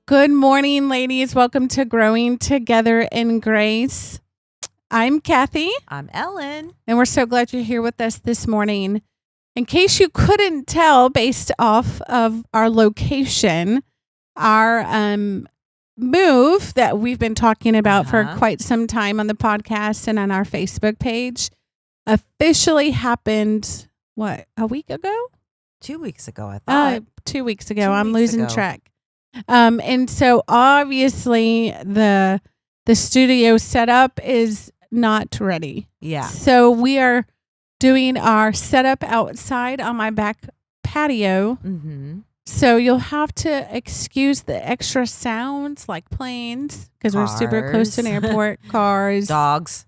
Good morning, ladies. Welcome to Growing Together in Grace. I'm Cathy. I'm Ellen. And we're so glad you're here with us this morning. In case you couldn't tell based off of our location, our move that we've been talking about for quite some time on the podcast and on our Facebook page officially happened, a week ago? 2 weeks ago, I thought. 2 weeks ago. I'm losing track. And so obviously the studio setup is not ready. Yeah. So we are doing our setup outside on my back patio. Mm-hmm. So you'll have to excuse the extra sounds like planes because we're super close to an airport, cars, dogs,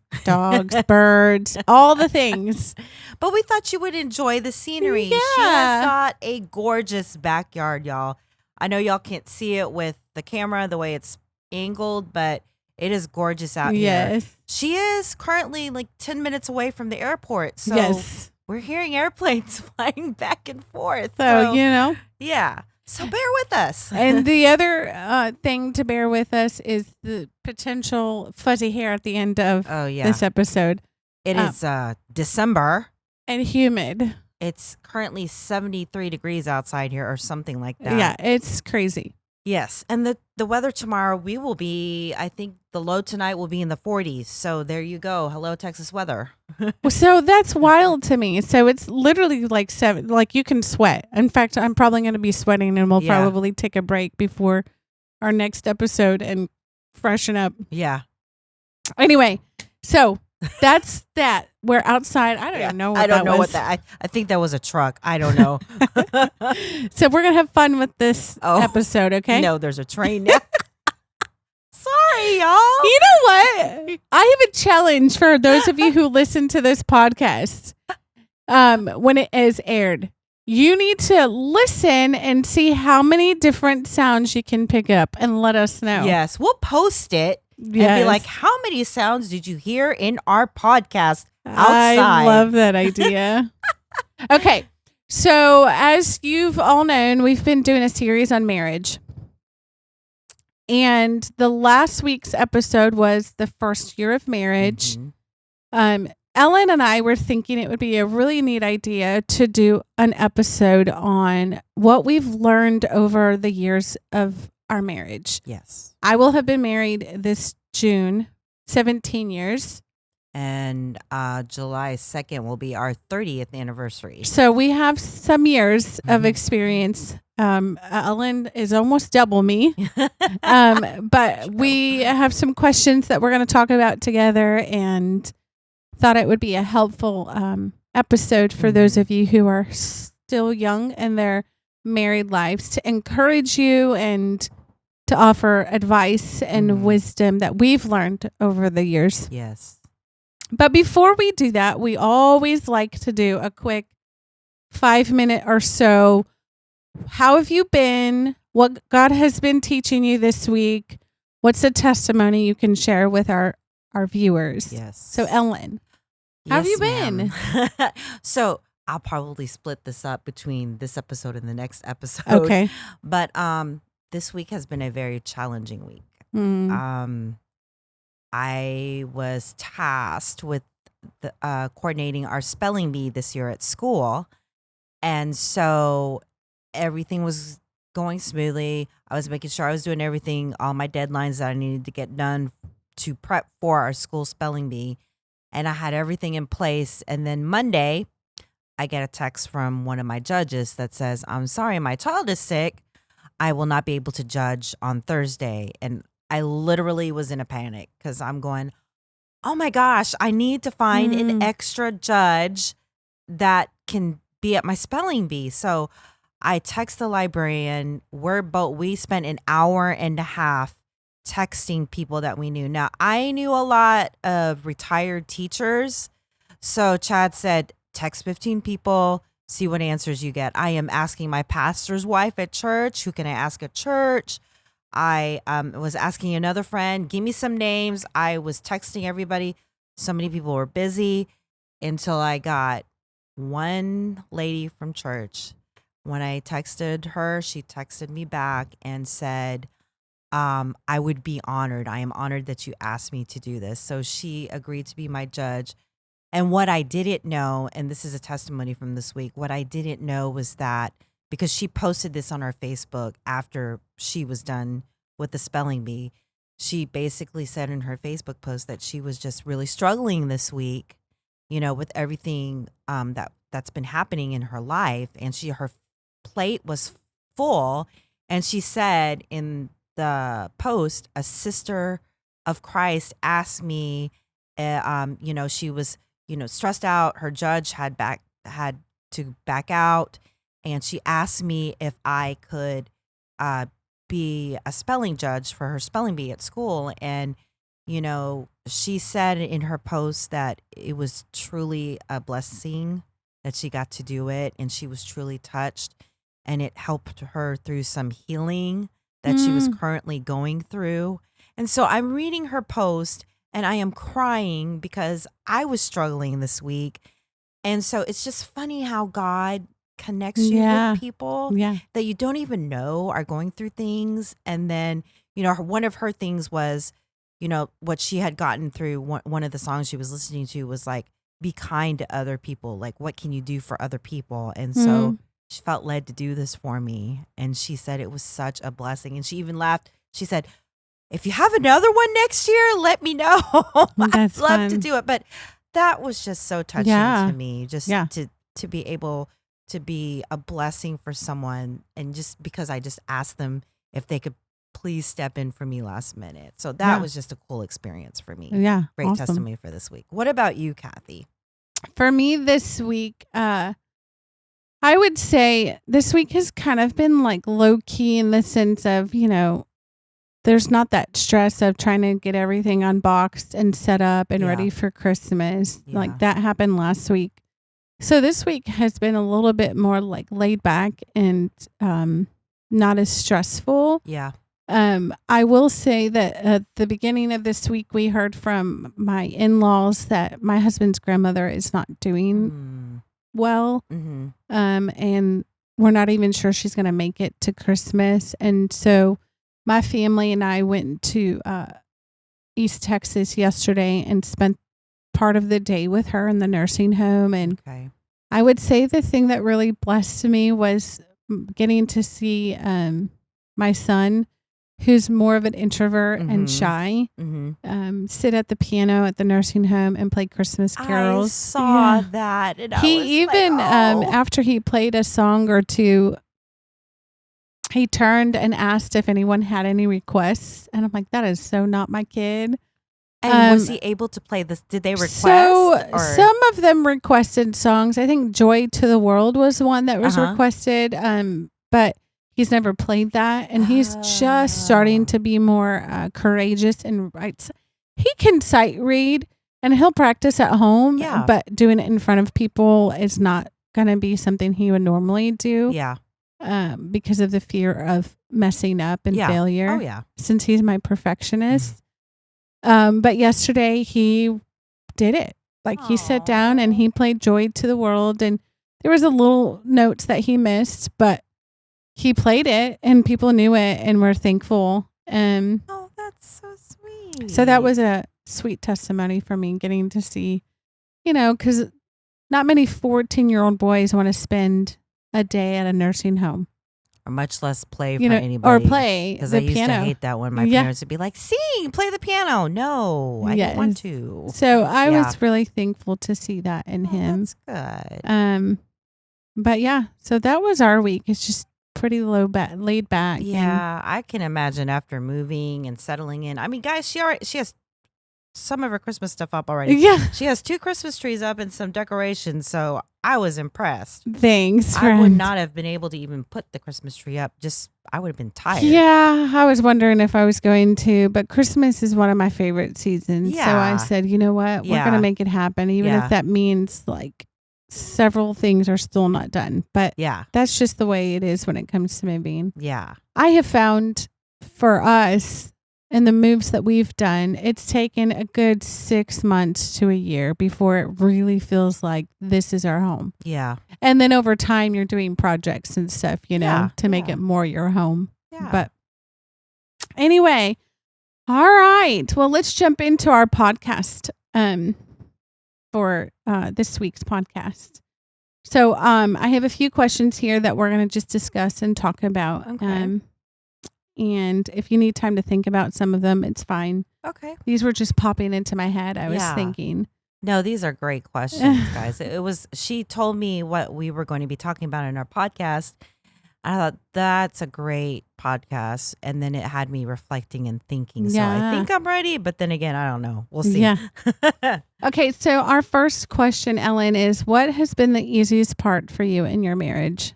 birds, all the things. But we thought you would enjoy the scenery. Yeah. She has got a gorgeous backyard, y'all. I know y'all can't see it with the camera, the way it's angled, but it is gorgeous out here. Yes. She is currently like 10 minutes away from the airport. So yes. We're hearing airplanes flying back and forth. So, Yeah. So bear with us. And the other thing to bear with us is the potential fuzzy hair at the end of this episode. It is December. And humid. It's currently 73 degrees outside here or something like that. Yeah, it's crazy. Yes. And the weather tomorrow, I think the low tonight will be in the 40s. So there you go. Hello, Texas weather. So that's wild to me. So it's literally like you can sweat. In fact, I'm probably going to be sweating and we'll probably take a break before our next episode and freshen up. Yeah. Anyway, so that's that. We're outside. I don't even know what that was. I think that was a truck. I don't know. So we're going to have fun with this episode, okay? No, there's a train now. Sorry, y'all. You know what? I have a challenge for those of you who listen to this podcast when it is aired. You need to listen and see how many different sounds you can pick up and let us know. Yes, we'll post it. And be like, how many sounds did you hear in our podcast outside? I love that idea. Okay. So as you've all known, we've been doing a series on marriage. And the last week's episode was the first year of marriage. Mm-hmm. Ellen and I were thinking it would be a really neat idea to do an episode on what we've learned over the years of our marriage. Yes. I will have been married this June, 17 years. And July 2nd will be our 30th anniversary. So we have some years of experience. Ellen is almost double me. But we have some questions that we're going to talk about together and thought it would be a helpful episode for those of you who are still young in their married lives to encourage you and to offer advice and wisdom that we've learned over the years. Yes. But before we do that, we always like to do a quick 5-minute or so. How have you been? What God has been teaching you this week? What's a testimony you can share with our viewers? Yes. So Ellen, how have you been? So I'll probably split this up between this episode and the next episode. Okay. But this week has been a very challenging week. I was tasked with coordinating our spelling bee this year at school. And so everything was going smoothly. I was making sure I was doing everything, all my deadlines that I needed to get done to prep for our school spelling bee. And I had everything in place. And then Monday, I get a text from one of my judges that says, I'm sorry, my child is sick. I will not be able to judge on Thursday. And I literally was in a panic because I'm going, oh my gosh, I need to find an extra judge that can be at my spelling bee. So I text the librarian. We spent an hour and a half texting people that we knew. Now, I knew a lot of retired teachers. So Chad said, text 15 people, see what answers you get. I am asking my pastor's wife at church. Who can I ask at church? I was asking another friend, give me some names. I was texting everybody. So many people were busy until I got one lady from church. When I texted her, she texted me back and said, I would be honored. I am honored that you asked me to do this. So she agreed to be my judge. And what I didn't know, and this is a testimony from this week, what I didn't know was that because she posted this on her Facebook after she was done with the spelling bee, she basically said in her Facebook post that she was just really struggling this week, with everything that's been happening in her life, and her plate was full. And she said in the post, a sister of Christ asked me, she was stressed out. Her judge had to back out, and she asked me if I could be a spelling judge for her spelling bee at school. And she said in her post that it was truly a blessing that she got to do it, and she was truly touched, and it helped her through some healing that she was currently going through. And so I'm reading her post, and I am crying because I was struggling this week. And so it's just funny how God connects you with people that you don't even know are going through things. And then, one of her things was, what she had gotten through. One of the songs she was listening to was like, be kind to other people. Like, what can you do for other people? And so she felt led to do this for me. And she said it was such a blessing. And she even laughed. She said, if you have another one next year, let me know. I'd love to do it. But that was just so touching to me, just to be able to be a blessing for someone. And just because I just asked them if they could please step in for me last minute. So that was just a cool experience for me. Yeah. Great testimony for this week. What about you, Cathy? For me this week, I would say this week has kind of been like low key in the sense of, there's not that stress of trying to get everything unboxed and set up and ready for Christmas. Yeah. Like that happened last week. So this week has been a little bit more like laid back and not as stressful. Yeah. I will say that at the beginning of this week, we heard from my in-laws that my husband's grandmother is not doing well. Mm-hmm. And we're not even sure she's going to make it to Christmas. And so my family and I went to East Texas yesterday and spent part of the day with her in the nursing home. And I would say the thing that really blessed me was getting to see my son, who's more of an introvert and shy, sit at the piano at the nursing home and play Christmas carols. I saw that. And he even, after he played a song or two, he turned and asked if anyone had any requests. And I'm like, that is so not my kid. And was he able to play this? Did they request? So some of them requested songs. I think Joy to the World was one that was requested. But he's never played that. And he's just starting to be more courageous and writes. He can sight read and he'll practice at home. Yeah. But doing it in front of people is not going to be something he would normally do. Yeah. Because of the fear of messing up and failure. Oh, yeah. Since he's my perfectionist. But yesterday he did it. Like he sat down and he played Joy to the World. And there was a little notes that he missed, but he played it and people knew it and were thankful. Oh, that's so sweet. So that was a sweet testimony for me getting to see, because not many 14-year-old boys want to spend a day at a nursing home. Or much less play for anybody. Or play because the I used piano. to hate that when my parents would be like, sing, play the piano. No, I don't want to. So I was really thankful to see that in him. That's good. But yeah, so that was our week. It's just pretty laid back. Yeah, I can imagine after moving and settling in. I mean, guys, she has some of her Christmas stuff up already. Yeah. She has 2 Christmas trees up and some decorations, so I was impressed. Thanks, I would not have been able to even put the Christmas tree up. I would have been tired. Yeah, I was wondering if I was going to, but Christmas is one of my favorite seasons. Yeah. So I said, you know what? We're going to make it happen, even if that means like several things are still not done. But that's just the way it is when it comes to moving. Yeah. I have found for us and the moves that we've done, it's taken a good 6 months to a year before it really feels like this is our home. Yeah. And then over time, you're doing projects and stuff, to make it more your home. Yeah. But anyway, all right. Well, let's jump into our podcast for this week's podcast. So I have a few questions here that we're going to just discuss and talk about. Okay. And if you need time to think about some of them, it's fine. Okay. These were just popping into my head. I was Yeah. thinking. No, these are great questions, guys. She told me what we were going to be talking about in our podcast. I thought that's a great podcast. And then it had me reflecting and thinking. So I Yeah. think I'm ready. But then again, I don't know. We'll see. Yeah. Okay. So our first question, Ellen, is what has been the easiest part for you in your marriage?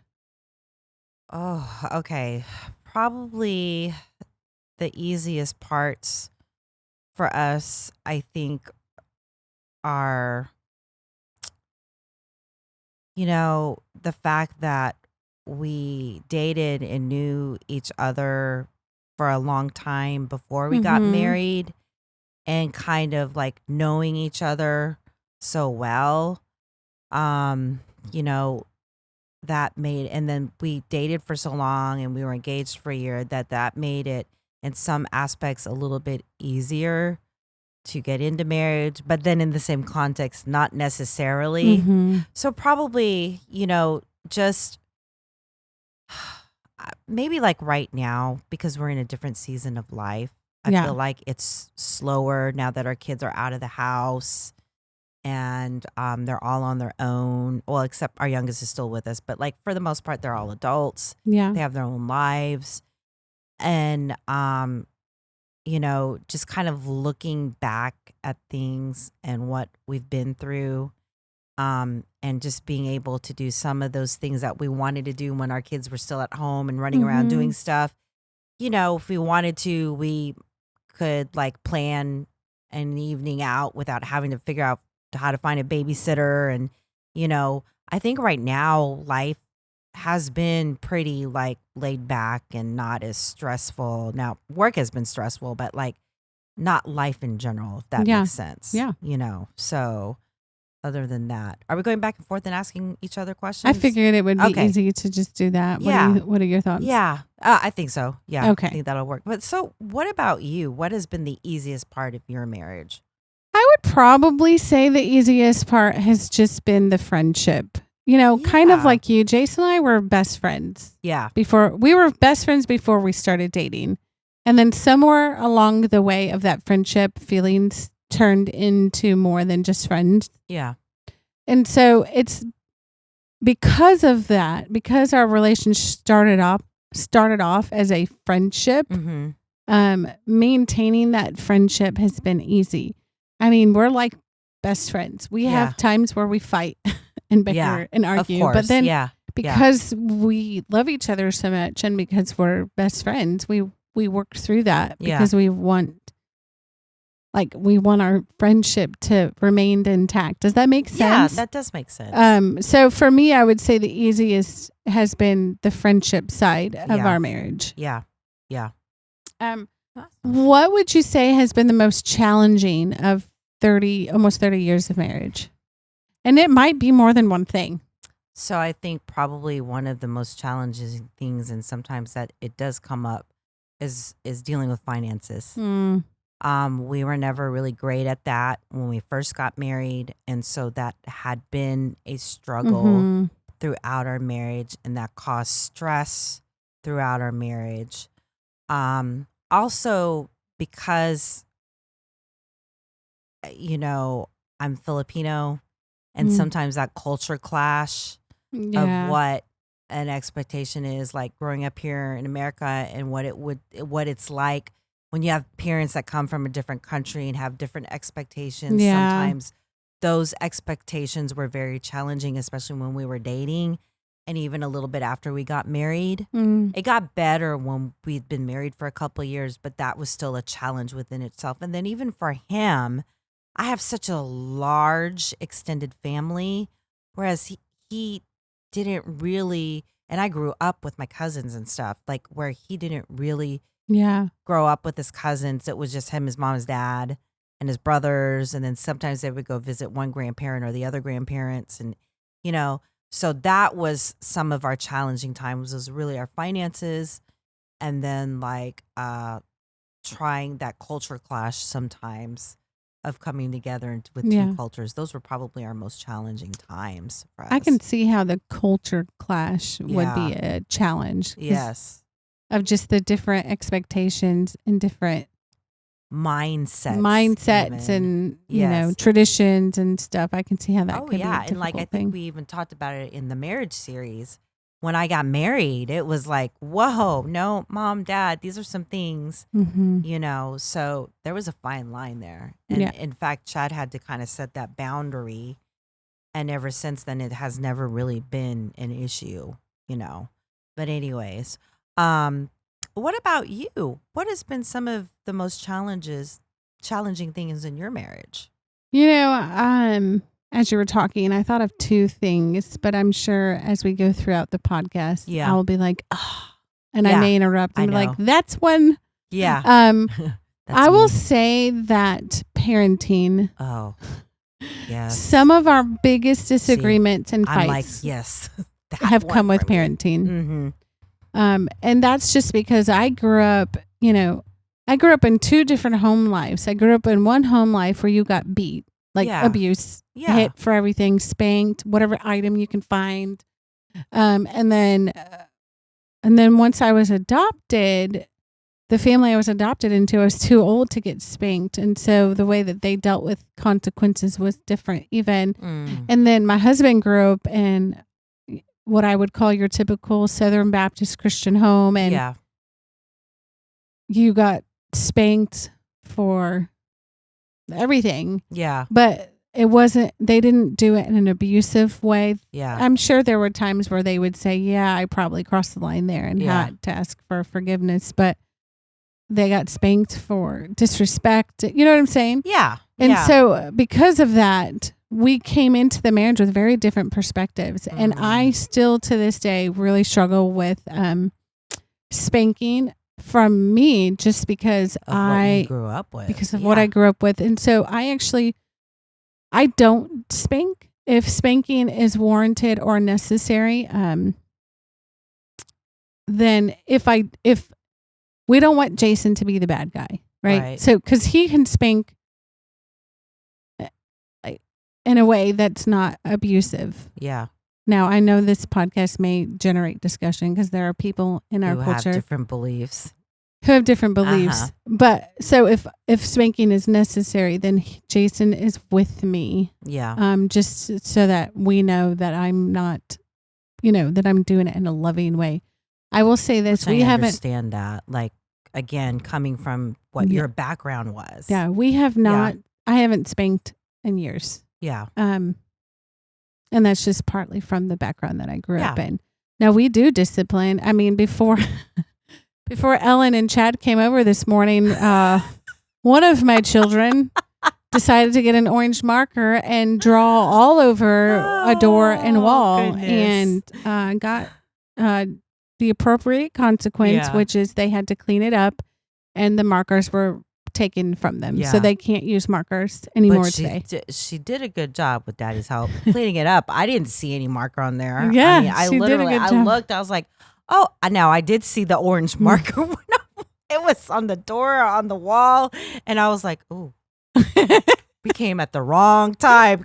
Oh, okay. Probably the easiest parts for us, I think, are, the fact that we dated and knew each other for a long time before we got Mhm. married, and kind of like knowing each other so well. You know, that made, and then we dated for so long and we were engaged for a year, that made it in some aspects a little bit easier to get into marriage, but then in the same context, not necessarily. Mhm. So probably, just maybe like right now, because we're in a different season of life, I Yeah. feel like it's slower now that our kids are out of the house and they're all on their own. Well, except our youngest is still with us, but like for the most part, they're all adults. Yeah. They have their own lives. And, just kind of looking back at things and what we've been through, and just being able to do some of those things that we wanted to do when our kids were still at home and running around doing Mhm. stuff. If we wanted to, we could like plan an evening out without having to figure out how to find a babysitter. And, I think right now life has been pretty like laid back and not as stressful. Now, work has been stressful, but like not life in general, if that Yeah. makes sense. Yeah. So other than that, are we going back and forth and asking each other I questions? figured it would be Okay. easy to just do that. Yeah. What are your thoughts? Yeah, I think so. Yeah. Okay. I think that'll work. But so what about you? What has been the easiest part of your marriage? I would probably say the easiest part has just been the friendship. Kind of Yeah. like you, Jason and I were best friends Yeah. before we started dating. And then somewhere along the way of that friendship, feelings turned into more than just friends. Yeah. And so it's because of that, because our relationship started off as a friendship, Mm-hmm. maintaining that friendship has been easy. I mean, we're like best friends. We Yeah. have times where we fight and bicker Yeah, and Of argue, course. but then yeah. because we love each other so much and because we're best friends, we work through that Yeah. because we want our friendship to remain intact. Does that make Yeah, sense? that does make sense. So for me, I would say the easiest has been the friendship side of Yeah. our marriage. Yeah. Yeah. Um, Awesome. what would you say has been the most challenging of almost 30 years of marriage? And it might be more than one thing. So I think probably one of the most challenging things, and sometimes that it does come up, is dealing with finances. We were never really great at that when we first got married, and so that had been a struggle Mhm. throughout our marriage, and that caused stress throughout our marriage. Also because I'm Filipino, and Mm. sometimes that culture clash Yeah. of what an expectation is, like growing up here in America, and what it's like when you have parents that come from a different country and have different expectations. Yeah. Sometimes those expectations were very challenging, especially when we were dating and even a little bit after we got married. It got better when we'd been married for a couple of years, but that was still a challenge within itself. And then even for him, I have such a large extended family, whereas he didn't really, and I grew up with my cousins and stuff, like where he didn't really Yeah. grow up with his cousins. It was just him, his mom, his dad, and his brothers. And then sometimes they would go visit one grandparent or the other grandparents. And, so that was some of our challenging times, was really our finances. And then like trying that culture clash sometimes of coming together with Yeah. two cultures. Those were probably our most challenging times for us. I can see how the culture clash would be Yeah. a challenge. 'cause Yes. Of just the different expectations and different mindsets even. and, Yes. traditions and stuff. I can see how that Oh, could be a yeah. difficult And like, I thing. think we even talked about it in the marriage series. When I got married, it was like, whoa, no, mom, dad, these are some things, Mm-hmm. so there was a fine line there. And Yeah. in fact, Chad had to kind of set that boundary. And ever since then, it has never really been an issue. But anyways, what about you? What has been some of the most challenging things in your marriage? As you were talking, I thought of two things, but I'm sure as we go throughout the podcast, Yeah. I'll be like, and I Yeah, may interrupt I and be like, know. that's one. Yeah. That's I will me. say that parenting, Oh, yes. some of our biggest disagreements and I'm like, fights yes. that have one come with for me. parenting. Mhm. And that's just because I grew up in two different home lives. I grew up in one home life where you got beat, like Yeah. abuse, Yeah. hit for everything, spanked, whatever item you can find. And then once I was adopted, the family I was adopted into, I was too old to get spanked. And so the way that they dealt with consequences was different even. And then my husband grew up in what I would call your typical Southern Baptist Christian home. And Yeah. you got spanked for everything. Yeah. But they didn't do it in an abusive way. Yeah. I'm sure there were times where they would say, yeah, I probably crossed the line there and Yeah. had to ask for forgiveness. But they got spanked for disrespect. You know what I'm saying? Yeah. And yeah. so because of that, we came into the marriage with very different perspectives. And I still to this day really struggle with spanking from me just because of what you grew up with. Because of what I grew up with. And so I don't spank if spanking is warranted or necessary. Then if we don't want Jason to be the bad guy, right? So, because he can spank in a way that's not abusive. Yeah. Now, I know this podcast may generate discussion because there are people in our culture have different beliefs. Who have different beliefs. But so if spanking is necessary, then Jason is with me. Yeah. Just so that we know that I'm not, that I'm doing it in a loving way. I will say this: I understand that. Like, again, coming from what your background was. Yeah, we have not. I haven't spanked in years. Yeah. And that's just partly from the background that I grew up in. Now we do discipline. I mean, before Ellen and Chad came over this morning, one of my children decided to get an orange marker and draw all over a door and wall, goodness. and got the appropriate consequence, which is they had to clean it up, and the markers were taken from them, so they can't use markers anymore today. She did a good job with Daddy's help cleaning it up. I didn't see any marker on there. Yeah, I she literally, did a good job. I looked. I was like, oh, now I did see the orange marker. It was on the door, on the wall, and I was like, oh, we came at the wrong time.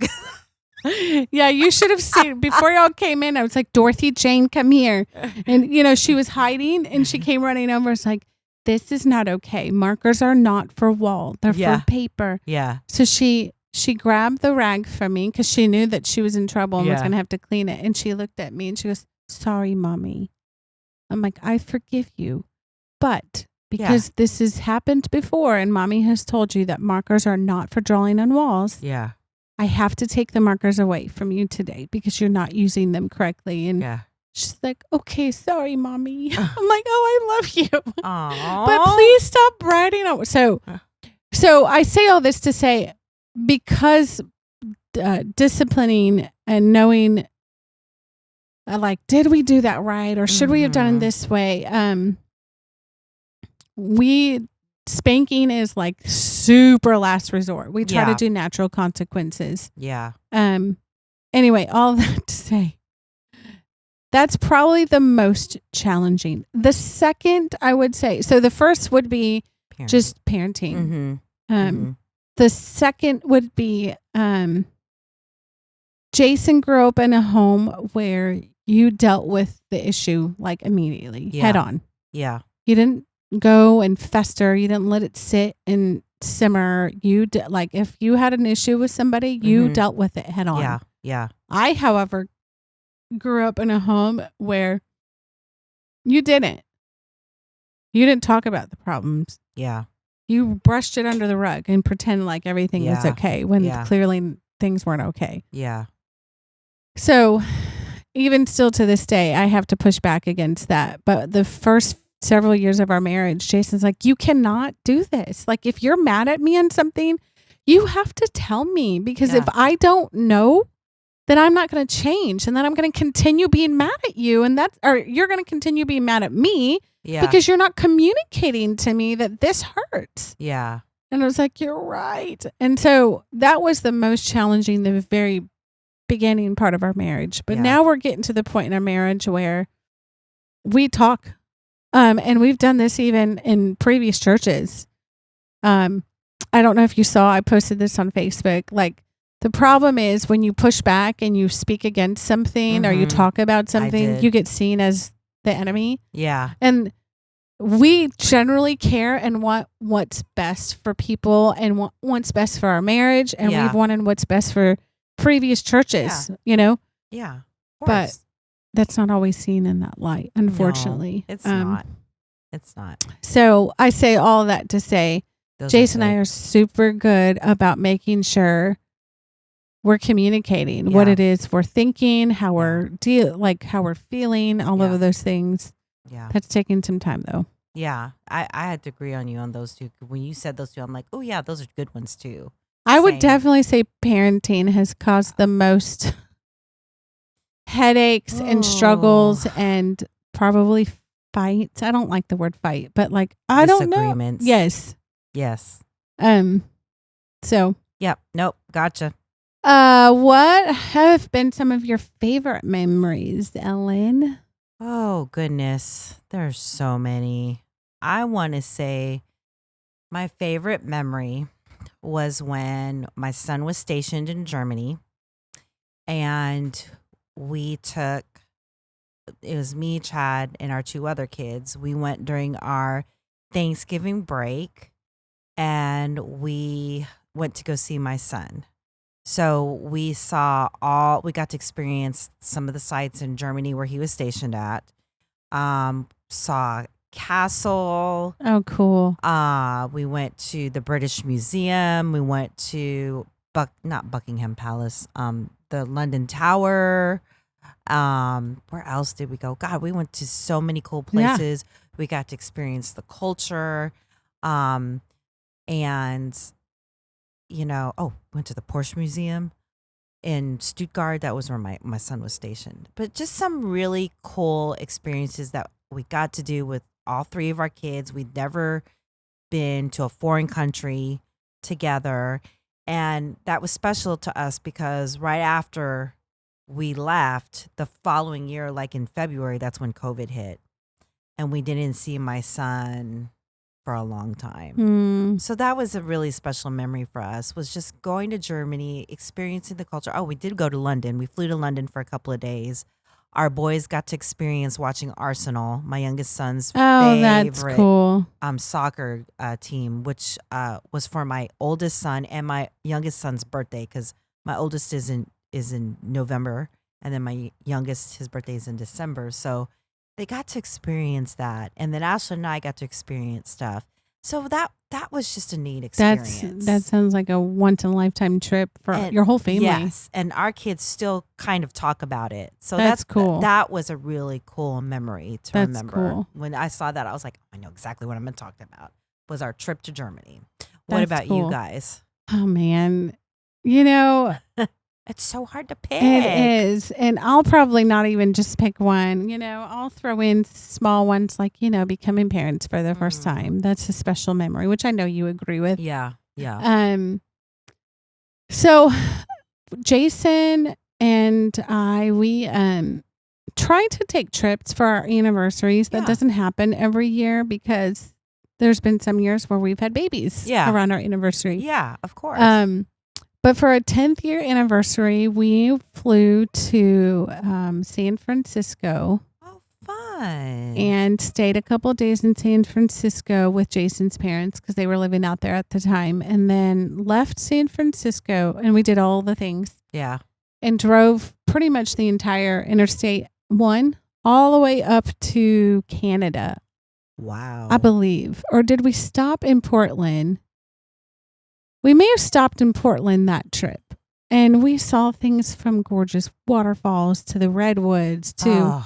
Yeah, you should have seen before y'all came in. I was like, Dorothy Jane, come here. And, she was hiding and she came running over. It's like, this is not okay. Markers are not for wall. They're for paper. Yeah. So she grabbed the rag from me because she knew that she was in trouble and was going to have to clean it. And she looked at me and she goes, sorry, Mommy. I'm like, I forgive you. But because this has happened before and Mommy has told you that markers are not for drawing on walls. Yeah. I have to take the markers away from you today because you're not using them correctly. And she's like, okay, sorry, Mommy. I'm like, oh, I love you. Aww. But please stop writing over. So I say all this to say, because disciplining and knowing, did we do that right? Or should we have done it this way? Spanking is like super last resort. We try to do natural consequences. Yeah. Anyway, all that to say, that's probably the most challenging. The second, I would say, so the first would be just parenting. Mm-hmm. The second would be Jason grew up in a home where you dealt with the issue like immediately, head on. Yeah. You didn't go and fester. You didn't let it sit and simmer. Like if you had an issue with somebody, you dealt with it head on. Yeah. Yeah. I, however, grew up in a home where you didn't. You didn't talk about the problems. Yeah. You brushed it under the rug and pretend like everything was okay when clearly things weren't okay. Yeah. So even still to this day, I have to push back against that. But the first several years of our marriage, Jason's like, you cannot do this. Like, if you're mad at me on something, you have to tell me, because if I don't know, then I'm not going to change. And then I'm going to continue being mad at you. And or you're going to continue being mad at me because you're not communicating to me that this hurts. Yeah. And I was like, you're right. And so that was the most challenging, the very beginning part of our marriage. But now we're getting to the point in our marriage where we talk. And we've done this even in previous churches. I don't know if you saw, I posted this on Facebook. Like, the problem is when you push back and you speak against something or you talk about something, you get seen as the enemy. Yeah. And we generally care and want what's best for people and what's best for our marriage. And we've wanted what's best for previous churches, you know? Yeah. But that's not always seen in that light, unfortunately. No, it's not. It's not. So I say all that to say, Jason and I are super good about making sure we're communicating what it is we're thinking, how we're how we're feeling, all of those things. Yeah. That's taking some time though. Yeah. I had to agree on you on those two. When you said those two, I'm like, oh yeah, those are good ones too. I would definitely say parenting has caused the most headaches and struggles and probably fights. I don't like the word fight, but like, I don't know. Disagreements. Yes. Yes. So. Yep. Nope. Gotcha. What have been some of your favorite memories, Ellen? Oh, goodness. There's so many. I want to say my favorite memory was when my son was stationed in Germany, and it was me, Chad, and our two other kids. We went during our Thanksgiving break, and we went to go see my son. So we got to experience some of the sites in Germany where he was stationed at. Saw castle. Oh, cool. We went to the British Museum. We went to not Buckingham Palace, the London Tower. Where else did we go? God, we went to so many cool places. Yeah. We got to experience the culture. And went to the Porsche Museum in Stuttgart. That was where my son was stationed. But just some really cool experiences that we got to do with all three of our kids. We'd never been to a foreign country together. And that was special to us because right after we left, the following year, like in February, that's when COVID hit. And we didn't see my son for a long time. So that was a really special memory for us, was just going to Germany, experiencing the culture. Oh, we did go to London. We flew to London for a couple of days. Our boys got to experience watching Arsenal, my youngest son's favorite that's cool. Soccer team, which was for my oldest son and my youngest son's birthday, because my oldest is in November, and then my youngest, his birthday is in December. So they got to experience that. And then Ashley and I got to experience stuff. So that was just a neat experience. That sounds like a once-in-a-lifetime trip for your whole family. Yes, and our kids still kind of talk about it. So that's cool. That was a really cool memory to remember. Cool. When I saw that, I was like, I know exactly what I'm going to talk about. Was our trip to Germany. What about you guys? Oh, man. You know... It's so hard to pick. It is. And I'll probably not even just pick one. You know, I'll throw in small ones like, becoming parents for the first time. That's a special memory, which I know you agree with. Yeah. Yeah. So Jason and I, we try to take trips for our anniversaries. That doesn't happen every year because there's been some years where we've had babies around our anniversary. Yeah, of course. But for our 10th year anniversary, we flew to San Francisco. Oh, fun. And stayed a couple of days in San Francisco with Jason's parents because they were living out there at the time. And then left San Francisco and we did all the things. Yeah. And drove pretty much the entire Interstate 1 all the way up to Canada. Wow. I believe. Or did we stop in Portland? We may have stopped in Portland that trip. And we saw things from gorgeous waterfalls to the redwoods to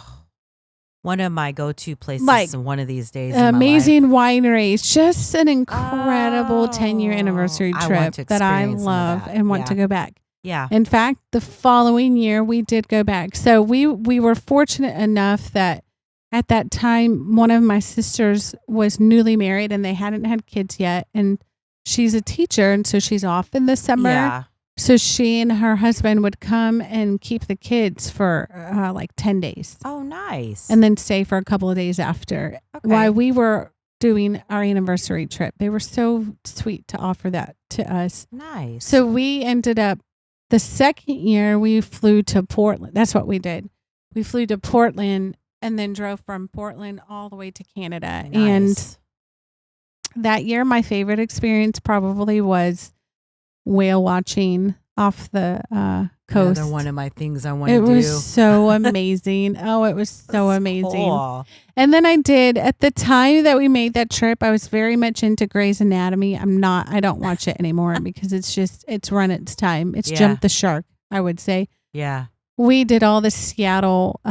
one of my go-to places one of these days. Amazing wineries. Just an incredible 10-year anniversary trip that I love and want to go back. Yeah. In fact, the following year we did go back. So we were fortunate enough that at that time, one of my sisters was newly married and they hadn't had kids yet. And she's a teacher. And so she's off in the summer. Yeah. So she and her husband would come and keep the kids for like 10 days. Oh, nice. And then stay for a couple of days after. Okay. While we were doing our anniversary trip. They were so sweet to offer that to us. Nice. So we ended up, the second year we flew to Portland. That's what we did. We flew to Portland and then drove from Portland all the way to Canada. Nice. And that year, my favorite experience probably was whale watching off the coast. Another one of my things I want to do. It was so amazing. Oh, it was so amazing. Cool. And then I did, at the time that we made that trip, I was very much into Grey's Anatomy. I don't watch it anymore because it's run its time. It's jumped the shark, I would say. Yeah. We did all the Seattle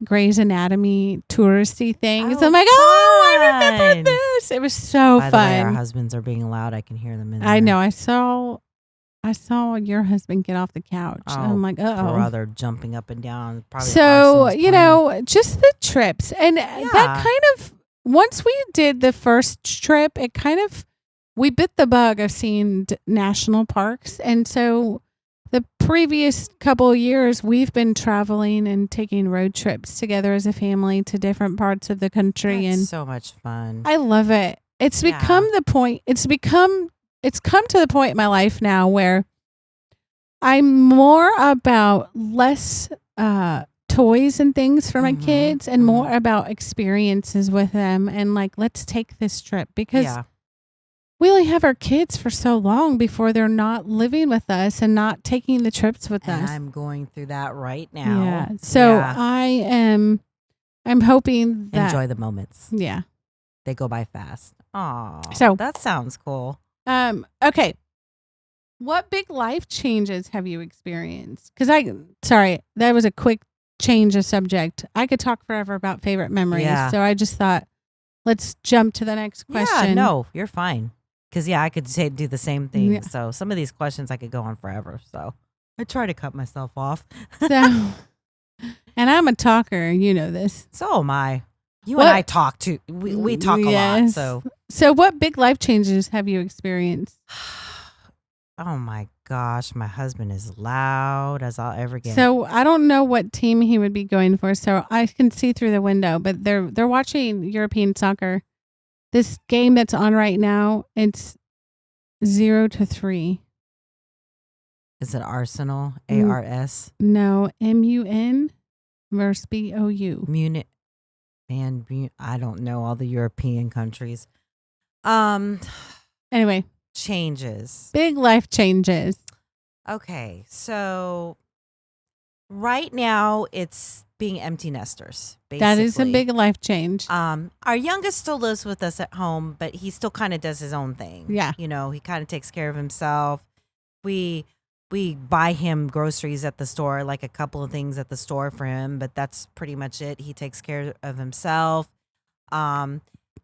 Grey's Anatomy touristy things. Oh, I'm like, I remember this. It was so By fun. the way, our husbands are being loud. I can hear them in there. I know. I saw your husband get off the couch. Oh, I'm like, brother jumping up and down. Probably so, just the trips. And that kind of, once we did the first trip, we bit the bug of seeing national parks. And so the previous couple of years, we've been traveling and taking road trips together as a family to different parts of the country. That's and so much fun. I love it. It's become the point. It's come to the point in my life now where I'm more about less toys and things for my kids and more about experiences with them and like, let's take this trip because we only have our kids for so long before they're not living with us and not taking the trips with us. I'm going through that right now. Yeah. So I'm hoping that enjoy the moments. Yeah. They go by fast. Oh, so that sounds cool. Okay. What big life changes have you experienced? Sorry, that was a quick change of subject. I could talk forever about favorite memories. Yeah. So I just thought, let's jump to the next question. Yeah, no, you're fine. Because, I could do the same thing. Yeah. So some of these questions I could go on forever. So I try to cut myself off. And I'm a talker. You know this. So am I. And I talk too. We talk a lot. So what big life changes have you experienced? Oh my gosh, my husband is loud as I'll ever get. So I don't know what team he would be going for. So I can see through the window, but they're watching European soccer. This game that's on right now, it's 0-3. Is it Arsenal? ARS? No, MUN versus BOU. Munich. And I don't know all the European countries. Anyway. Changes. Big life changes. Okay, so right now it's being empty nesters. Basically. That is a big life change. Our youngest still lives with us at home, but he still kind of does his own thing. Yeah. He kind of takes care of himself. We buy him groceries at the store, like a couple of things at the store for him, but that's pretty much it. He takes care of himself.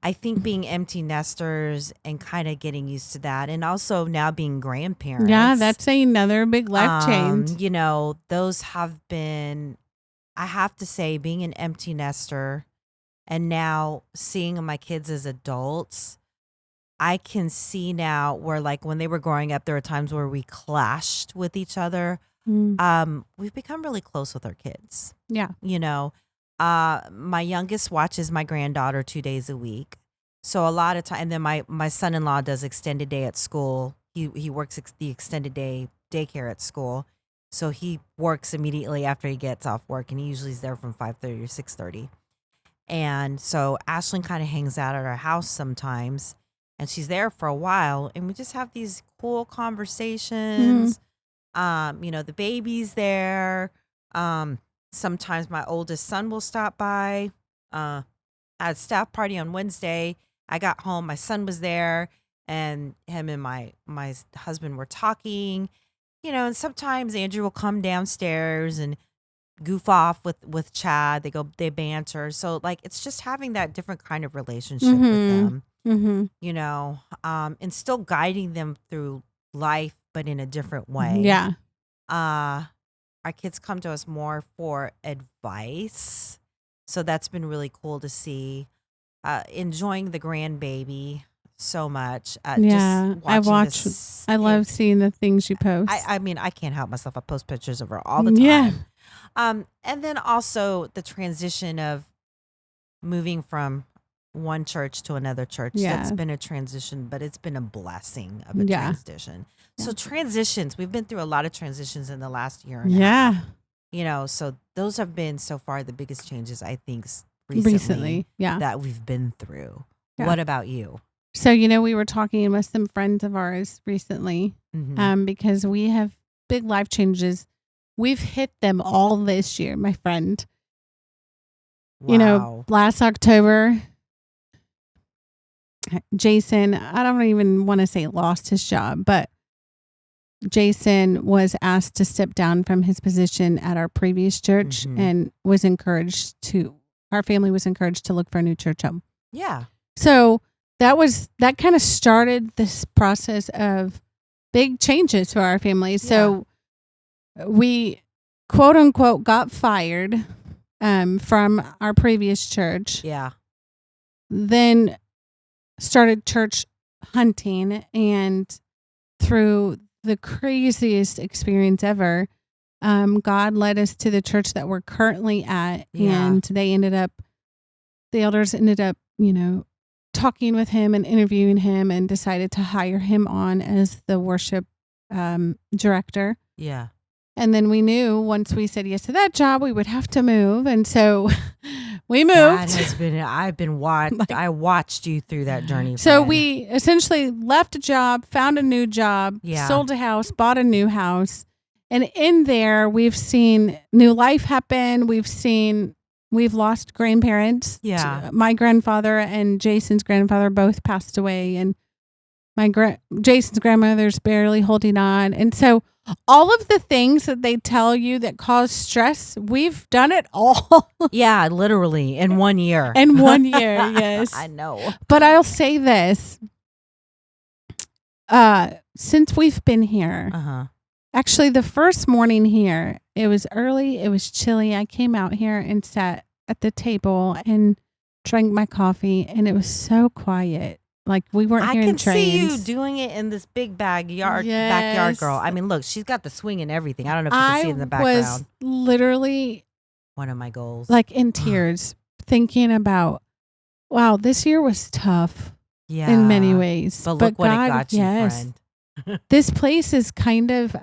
I think being empty nesters and kind of getting used to that, and also now being grandparents. Yeah, that's another big life change. Those have been, I have to say, being an empty nester and now seeing my kids as adults, I can see now where, like, when they were growing up, there were times where we clashed with each other. We've become really close with our kids. Yeah. My youngest watches my granddaughter 2 days a week. So a lot of time, and then my son-in-law does extended day at school. He works the extended day daycare at school. So he works immediately after he gets off work, and he usually is there from 5:30 or 6:30. And so Ashlyn kind of hangs out at our house sometimes, and she's there for a while, and we just have these cool conversations. The baby's there. Sometimes my oldest son will stop by. At a staff party on Wednesday, I got home, my son was there, and him and my husband were talking. And sometimes Andrew will come downstairs and goof off with Chad. They banter. So like it's just having that different kind of relationship with them. And still guiding them through life, but in a different way. Yeah. Our kids come to us more for advice. So that's been really cool to see. Enjoying the grandbaby so much. Just I watch. this. I love seeing the things you post. I mean, I can't help myself. I post pictures of her all the time. Yeah. And then also the transition of moving from one church to another church. Yeah. That's been a transition, but it's been a blessing of a transition. So transitions, we've been through a lot of transitions in the last year and a half. So those have been so far the biggest changes, I think, recently that we've been through. Yeah. What about you? So, we were talking with some friends of ours recently because we have big life changes. We've hit them all this year, my friend. Wow. Last October, Jason, I don't even want to say lost his job, but Jason was asked to step down from his position at our previous church and our family was encouraged to look for a new church home. Yeah. So that kind of started this process of big changes to our family. So we quote unquote got fired from our previous church. Yeah. Then started church hunting, and through the craziest experience ever, God led us to the church that we're currently at. Yeah. And the elders ended up, talking with him and interviewing him and decided to hire him on as the worship director. Yeah. And then we knew once we said yes to that job, we would have to move. And so we moved. I watched you through that journey. So we essentially left a job, found a new job, sold a house, bought a new house. And in there, we've seen new life happen. We've lost grandparents. Yeah. My grandfather and Jason's grandfather both passed away. And Jason's grandmother's barely holding on. And so all of the things that they tell you that cause stress, we've done it all. Yeah, literally in 1 year. In 1 year, yes. I know. But I'll say this. Since we've been here, actually the first morning here, it was early, it was chilly. I came out here and sat at the table and drank my coffee, and it was so quiet. Like we weren't hearing trains. I can see you doing it in this big backyard, girl. I mean, look, she's got the swing and everything. I don't know if you can see it in the background. I was literally one of my goals, like in tears, thinking about, wow, this year was tough. Yeah, in many ways. But look what God, it got you, friend. This place is kind of,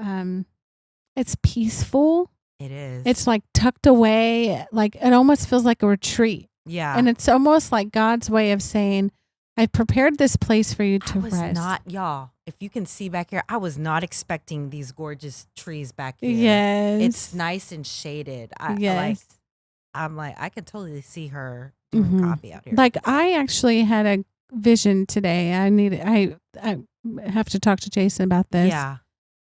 it's peaceful. It is. It's like tucked away. Like it almost feels like a retreat. Yeah. And it's almost like God's way of saying, I've prepared this place for you to rest. Y'all, if you can see back here, I was not expecting these gorgeous trees back here. Yes. It's nice and shaded. I'm like, I could totally see her doing coffee out here. Like I actually had a vision today. I have to talk to Jason about this. Yeah.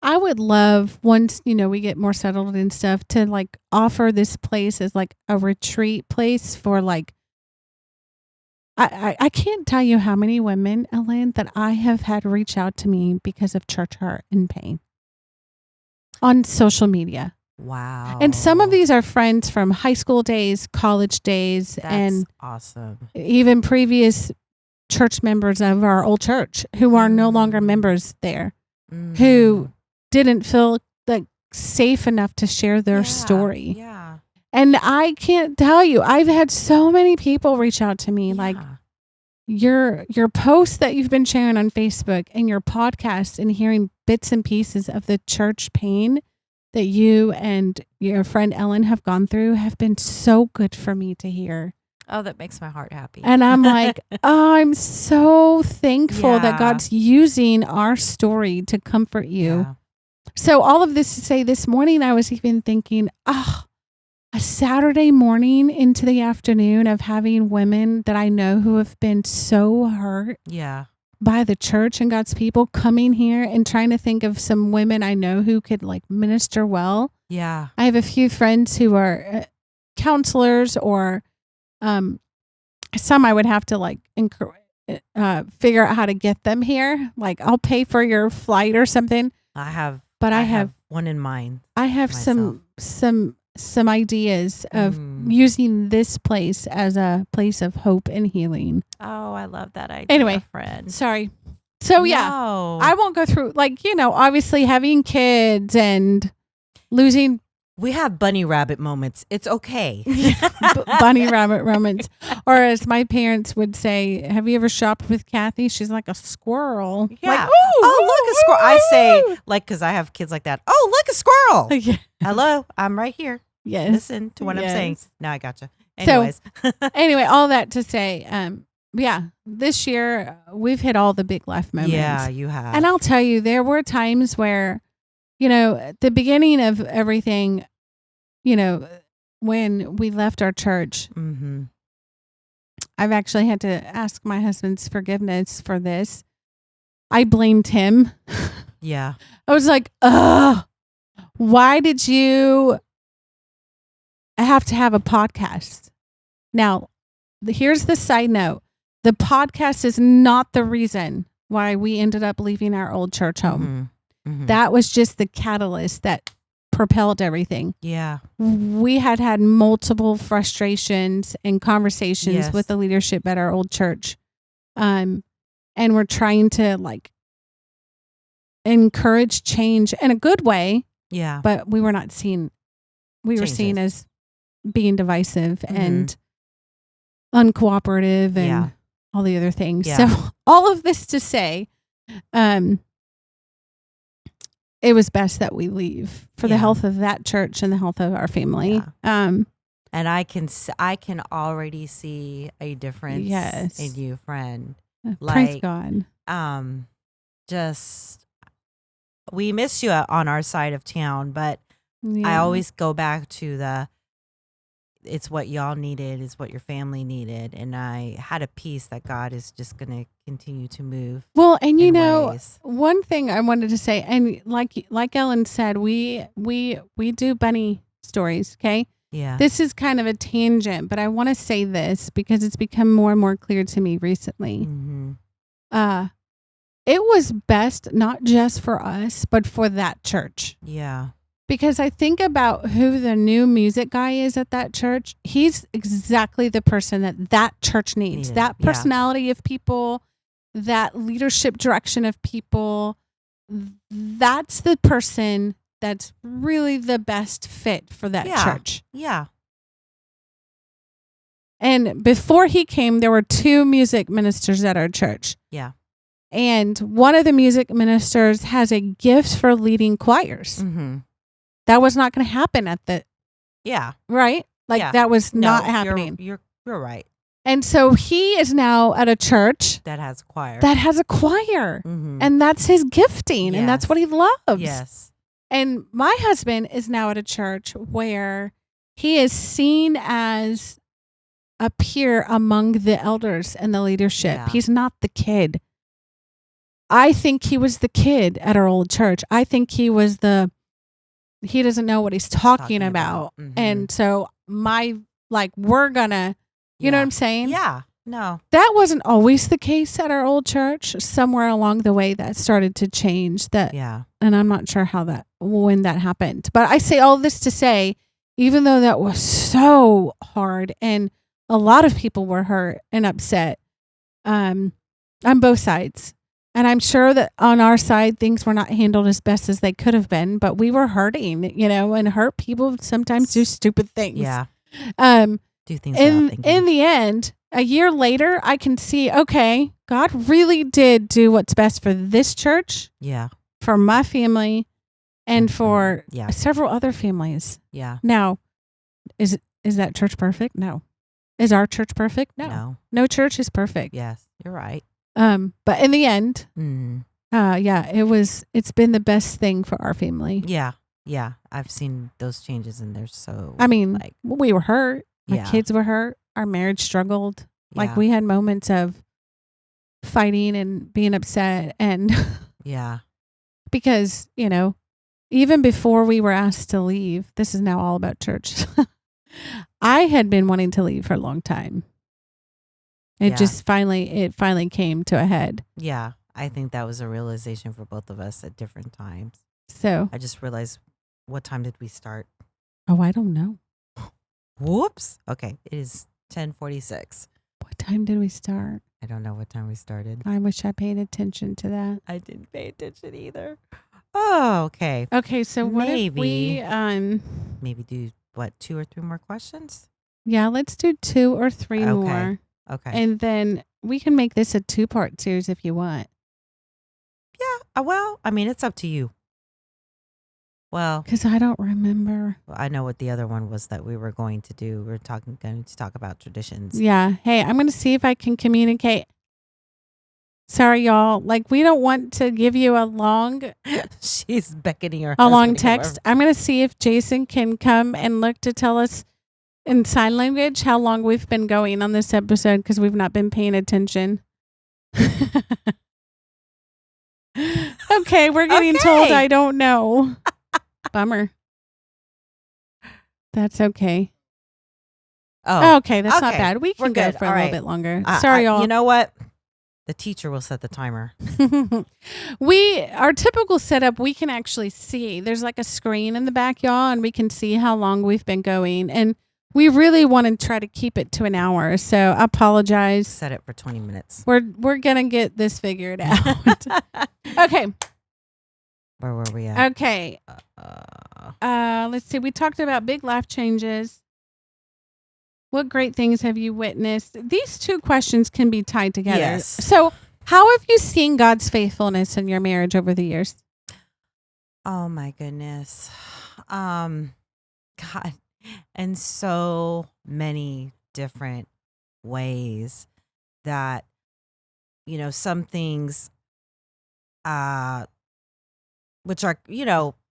I would love once, we get more settled and stuff to like offer this place as like a retreat place for like, I can't tell you how many women, Elaine, that I have had reach out to me because of church hurt and pain on social media. Wow. And some of these are friends from high school days, college days, and awesome. Even previous church members of our old church who are no longer members there, who didn't feel like safe enough to share their story. Yeah. And I can't tell you, I've had so many people reach out to me like, your posts that you've been sharing on Facebook and your podcast and hearing bits and pieces of the church pain that you and your friend Ellen have gone through have been so good for me to hear. Oh, that makes my heart happy. And I'm like, oh, I'm so thankful that God's using our story to comfort you. Yeah. So all of this to say, this morning I was even thinking, a Saturday morning into the afternoon of having women that I know who have been so hurt by the church and God's people coming here and trying to think of some women I know who could like minister well. Yeah. I have a few friends who are counselors or some I would have to like figure out how to get them here. Like I'll pay for your flight or something. I have one in mind. I have myself. some ideas of using this place as a place of hope and healing. Oh, I love that idea. Anyway, friend. Sorry. So I won't go through like, obviously having kids and losing. We have bunny rabbit moments. It's okay. Bunny rabbit moments. Or as my parents would say, have you ever shopped with Cathy? She's like a squirrel. Yeah. Like, look, a squirrel. I say, like, because I have kids like that. Oh, look, a squirrel. Yeah. Hello, I'm right here. Yes. Listen to what I'm saying. Now I gotcha. Anyways. So, anyway, all that to say, this year we've hit all the big life moments. Yeah, you have. And I'll tell you, there were times where, at the beginning of everything, when we left our church, I've actually had to ask my husband's forgiveness for this. I blamed him. Yeah. I was like, why did you have to have a podcast? Now, here's the side note. The podcast is not the reason why we ended up leaving our old church home. That was just the catalyst that propelled everything. Yeah. We had multiple frustrations and conversations with the leadership at our old church. And we're trying to like encourage change in a good way. Yeah. But we were not seen. We were seen as being divisive and uncooperative and all the other things. Yeah. So all of this to say, it was best that we leave for the health of that church and the health of our family. Yeah. And I can already see a difference in you, friend. Praise God. Just we miss you on our side of town, but I always go back to it's what y'all needed, is what your family needed. And I had a peace that God is just going to continue to move. Well, and ways. One thing I wanted to say, and like Ellen said, we do bunny stories. Okay. Yeah. This is kind of a tangent, but I want to say this because it's become more and more clear to me recently. It was best not just for us, but for that church. Yeah. Because I think about who the new music guy is at that church. He's exactly the person that church needs. That personality of people, that leadership direction of people. That's the person that's really the best fit for that church. Yeah. And before he came, there were 2 music ministers at our church. Yeah. And one of the music ministers has a gift for leading choirs. That was not going to happen at the... Yeah. Right? Like that was not happening. You're right. And so he is now at a church... That has a choir. And that's his gifting. And that's what he loves. Yes. And my husband is now at a church where he is seen as a peer among the elders and the leadership. Yeah. He's not the kid. I think he was the kid at our old church. I think he was he doesn't know what he's talking about. And so we're gonna, you know what I'm saying? Yeah. No. That wasn't always the case at our old church. Somewhere along the way that started to change that. Yeah. And I'm not sure when that happened. But I say all this to say, even though that was so hard and a lot of people were hurt and upset on both sides. And I'm sure that on our side, things were not handled as best as they could have been, but we were hurting, and hurt people sometimes do stupid things. Yeah. Do things without thinking. In the end, a year later, I can see, okay, God really did do what's best for this church, Yeah. for my family, and for Yeah. several other families. Yeah. Now, is that church perfect? No. Is our church perfect? No. No church is perfect. Yes, you're right. But in the end, Mm. it's been the best thing for our family. Yeah. Yeah. I've seen those changes and they're so, I mean, like, we were hurt. My yeah. kids were hurt. Our marriage struggled. Like, Yeah. we had moments of fighting and being upset. And Yeah. because, even before we were asked to leave, this is now all about church. I had been wanting to leave for a long time. It finally came to a head. Yeah. I think that was a realization for both of us at different times. So I just realized, what time did we start? Oh, I don't know. Whoops. Okay. It is 10:46. What time did we start? I don't know what time we started. I wish I paid attention to that. I didn't pay attention either. Oh, okay. Okay, so what if we maybe do 2 or 3 more questions? Yeah, let's do 2 or 3 more. Okay. And then we can make this a 2-part series if you want. Yeah. Well, I mean, it's up to you. Well, because I don't remember. I know what the other one was that we were going to do. We're going to talk about traditions. Yeah. Hey, I'm going to see if I can communicate. Sorry, y'all. Like, we don't want to give you a long. She's beckoning her. A long text. I'm going to see if Jason can come and look to tell us in sign language how long we've been going on this episode because we've not been paying attention. Okay, we're getting told I don't know. Bummer. That's okay. Oh, okay. That's not bad. We can go for a little bit longer. Sorry, y'all. You know what? The teacher will set the timer. Our typical setup, we can actually see. There's like a screen in the back, y'all, and we can see how long we've been going. And we really want to try to keep it to an hour. So I apologize. Set it for 20 minutes. We're gonna get this figured out. Okay. Where were we at? Okay. Let's see. We talked about big life changes. What great things have you witnessed? These 2 questions can be tied together. Yes. So, how have you seen God's faithfulness in your marriage over the years? Oh my goodness. God, in so many different ways that, some things, which are,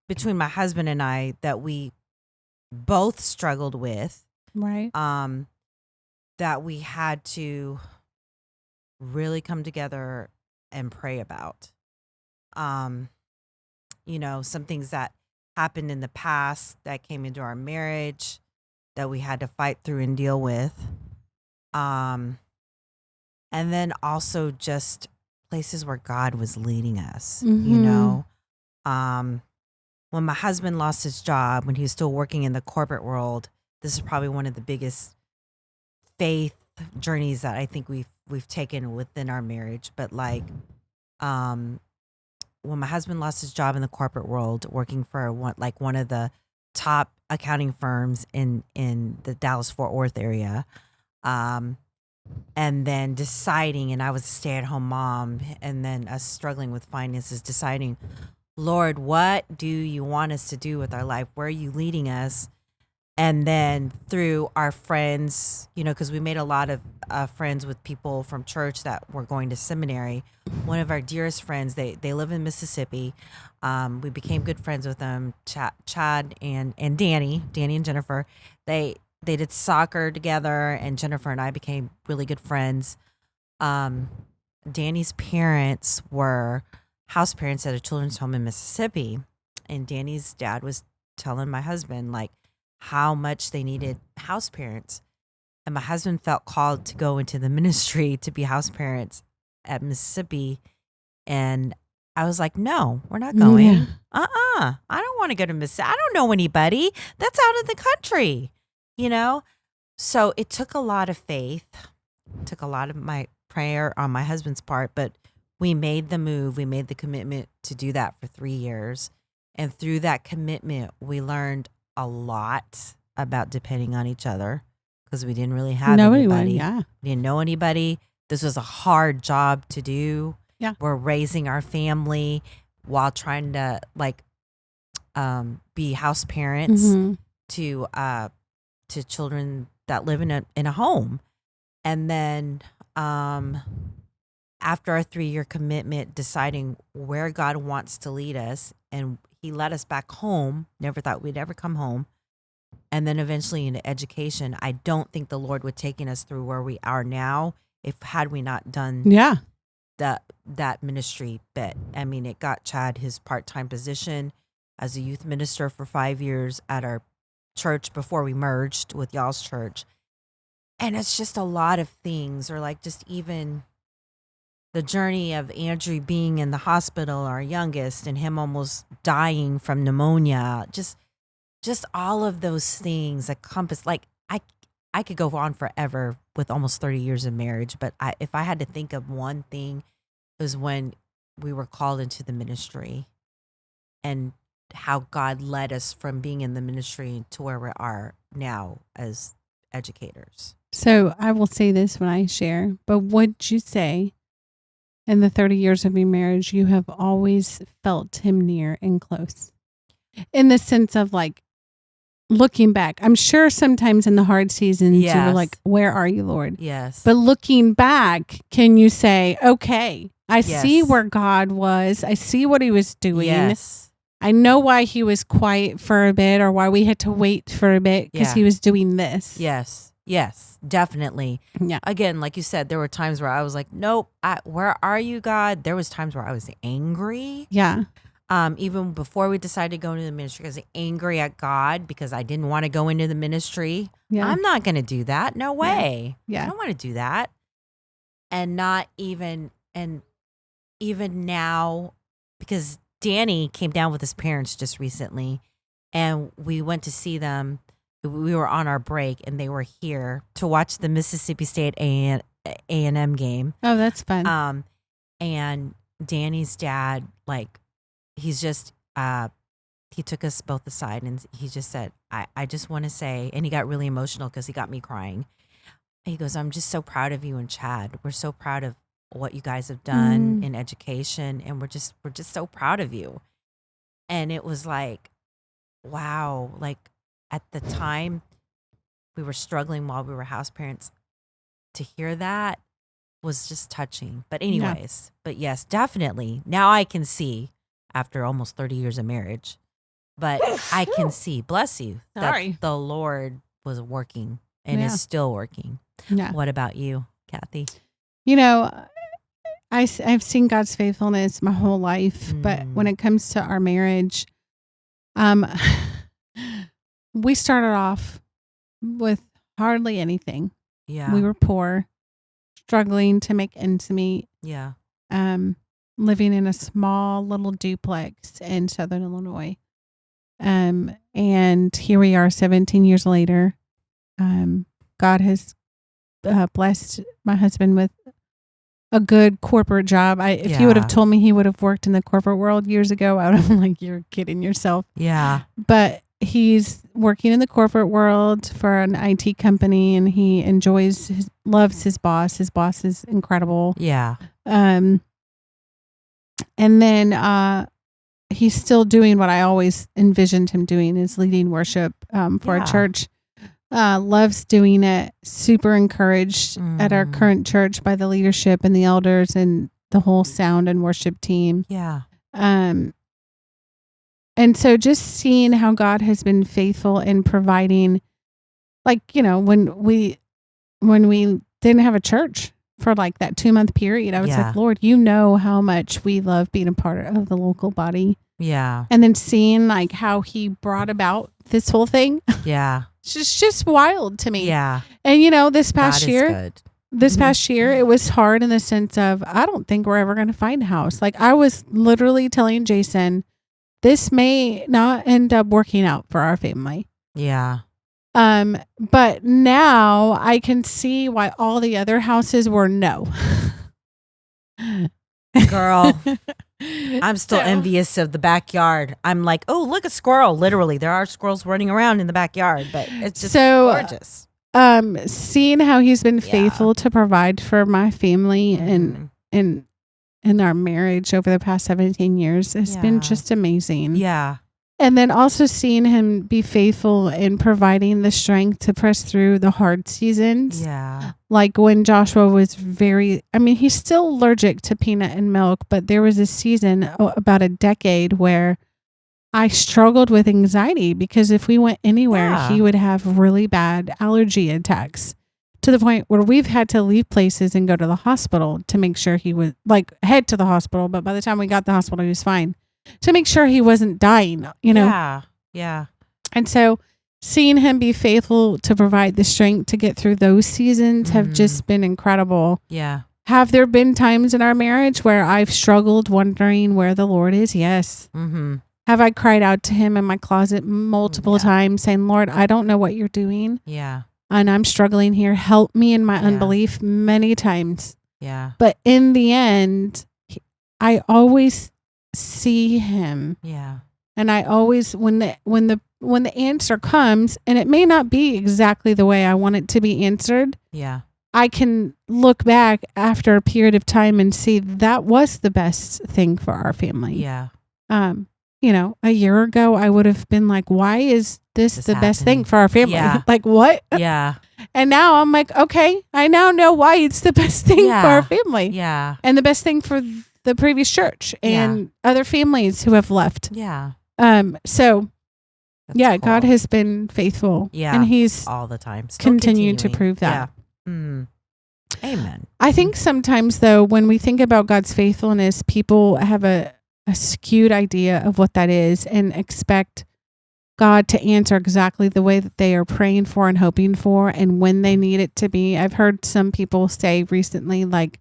between my husband and I, that we both struggled with. Right. That we had to really come together and pray about. Some things that happened in the past that came into our marriage that we had to fight through and deal with. And then also just places where God was leading us, Mm-hmm. When my husband lost his job, when he was still working in the corporate world, this is probably one of the biggest faith journeys that I think we've taken within our marriage. But when my husband lost his job in the corporate world, working for one of the top accounting firms in the Dallas-Fort Worth area, and then deciding, and I was a stay-at-home mom, and then us struggling with finances, deciding, Lord, what do you want us to do with our life? Where are you leading us? And then through our friends, because we made a lot of friends with people from church that were going to seminary. One of our dearest friends, they live in Mississippi. We became good friends with them, Chad and Danny and Jennifer. They did soccer together, and Jennifer and I became really good friends. Danny's parents were house parents at a children's home in Mississippi. And Danny's dad was telling my husband, how much they needed house parents. And my husband felt called to go into the ministry to be house parents at Mississippi. And I was like, no, we're not going. Yeah. I don't want to go to Mississippi. I don't know anybody. That's out of the country, So it took a lot of faith, took a lot of my prayer on my husband's part, but we made the move. We made the commitment to do that for 3 years. And through that commitment, we learned a lot about depending on each other. because we didn't really have No anybody. anyone, yeah. We didn't know anybody. This was a hard job to do. Yeah. We're raising our family while trying to be house parents Mm-hmm. to children that live in a home. And then after our 3-year commitment, deciding where God wants to lead us, and he led us back home. Never thought we'd ever come home. And then eventually into education. I don't think the Lord would taken us through where we are now had we not done Yeah. that ministry bit. I mean, it got Chad his part-time position as a youth minister for 5 years at our church before we merged with y'all's church. And it's just a lot of things, or like just even the journey of Andrew being in the hospital, our youngest, and him almost dying from pneumonia. Just all of those things encompass. Like I could go on forever with almost 30 years of marriage, but if I had to think of one thing, it was when we were called into the ministry, and how God led us from being in the ministry to where we are now as educators. So I will say this when I share, but would you say in the 30 years of your marriage, you have always felt him near and close? In the sense of like looking back, I'm sure sometimes in the hard seasons, you were like, where are you, Lord? Yes. But looking back, can you say, okay, I Yes. see where God was. I see what he was doing. Yes. I know why he was quiet for a bit, or why we had to wait for a bit, because Yeah. he was doing this. Yes. Yes, definitely. Yeah. Again, like you said, there were times where I was like, nope, where are you, God? There was times where I was angry. Yeah. Even before we decided to go into the ministry, I was angry at God because I didn't want to go into the ministry. Yeah. I'm not going to do that. No way. Yeah. I don't want to do that. And even now, because Danny came down with his parents just recently, and we went to see them. We were on our break, and they were here to watch the Mississippi State A&M game. Oh, that's fun. And Danny's dad, like, he's just he took us both aside, and he just said, I just want to say, and he got really emotional because he got me crying. He goes, I'm just so proud of you and Chad. We're so proud of what you guys have done in education, and we're just so proud of you. And it was like, wow, like at the time we were struggling while we were house parents. To hear that was just touching. But anyways, but yes, definitely. Now I can see, after almost 30 years of marriage, but I can see, bless you, that the Lord was working and is still working. Yeah. What about you, Cathy? You know, I've seen God's faithfulness my whole life, but when it comes to our marriage, we started off with hardly anything. Yeah. We were poor, struggling to make ends meet. Yeah. Living in a small little duplex in Southern Illinois. And here we are 17 years later. God has blessed my husband with a good corporate job. If you would have told me he would have worked in the corporate world years ago, I would have been like, you're kidding yourself. Yeah. But he's working in the corporate world for an IT company, and he loves his boss. His boss is incredible. Yeah. And then he's still doing what I always envisioned him doing, is leading worship for a church. Loves doing it. Super encouraged at our current church by the leadership and the elders and the whole sound and worship team. Yeah. And so just seeing how God has been faithful in providing, like, you know, when we didn't have a church for like that 2-month period, I was like, Lord, you know how much we love being a part of the local body. Yeah. And then seeing like how he brought about this whole thing. Yeah. It's just wild to me. Yeah. And you know, this past year, good. it was hard in the sense of, I don't think we're ever going to find a house. Like, I was literally telling Jason, this may not end up working out for our family. Yeah. But now I can see why all the other houses were no. Girl, I'm still envious of the backyard. I'm like, oh, look, a squirrel. Literally, there are squirrels running around in the backyard, but it's just gorgeous. Seeing how he's been faithful to provide for my family and in our marriage over the past 17 years has been just amazing. Yeah. And then also seeing him be faithful in providing the strength to press through the hard seasons. Yeah. Like when Joshua was he's still allergic to peanut and milk, but there was a season about a decade where I struggled with anxiety because if we went anywhere, he would have really bad allergy attacks to the point where we've had to leave places and go to the hospital to make sure he was head to the hospital. But by the time we got to the hospital, he was fine to make sure he wasn't dying, Yeah. Yeah. And so seeing him be faithful to provide the strength to get through those seasons have just been incredible. Yeah. Have there been times in our marriage where I've struggled wondering where the Lord is? Yes. Mm-hmm. Have I cried out to him in my closet multiple times saying, Lord, I don't know what you're doing. Yeah. And I'm struggling here. Help me in my unbelief many times. Yeah. But in the end, I always see him. Yeah. And I always, when the answer comes, and it may not be exactly the way I want it to be answered. Yeah. I can look back after a period of time and see that was the best thing for our family. Yeah. A year ago, I would have been like, why is this the best thing for our family? Yeah. Like, what? Yeah. And now I'm like, okay, I now know why it's the best thing for our family. Yeah. And the best thing for the previous church and other families who have left. Yeah. So That's cool. God has been faithful. Yeah. And he's all the time. Still continued to continuing. prove that. Yeah. Mm. Amen. I think sometimes, though, when we think about God's faithfulness, people have a skewed idea of what that is and expect God to answer exactly the way that they are praying for and hoping for and when they need it to be. I've heard some people say recently, like,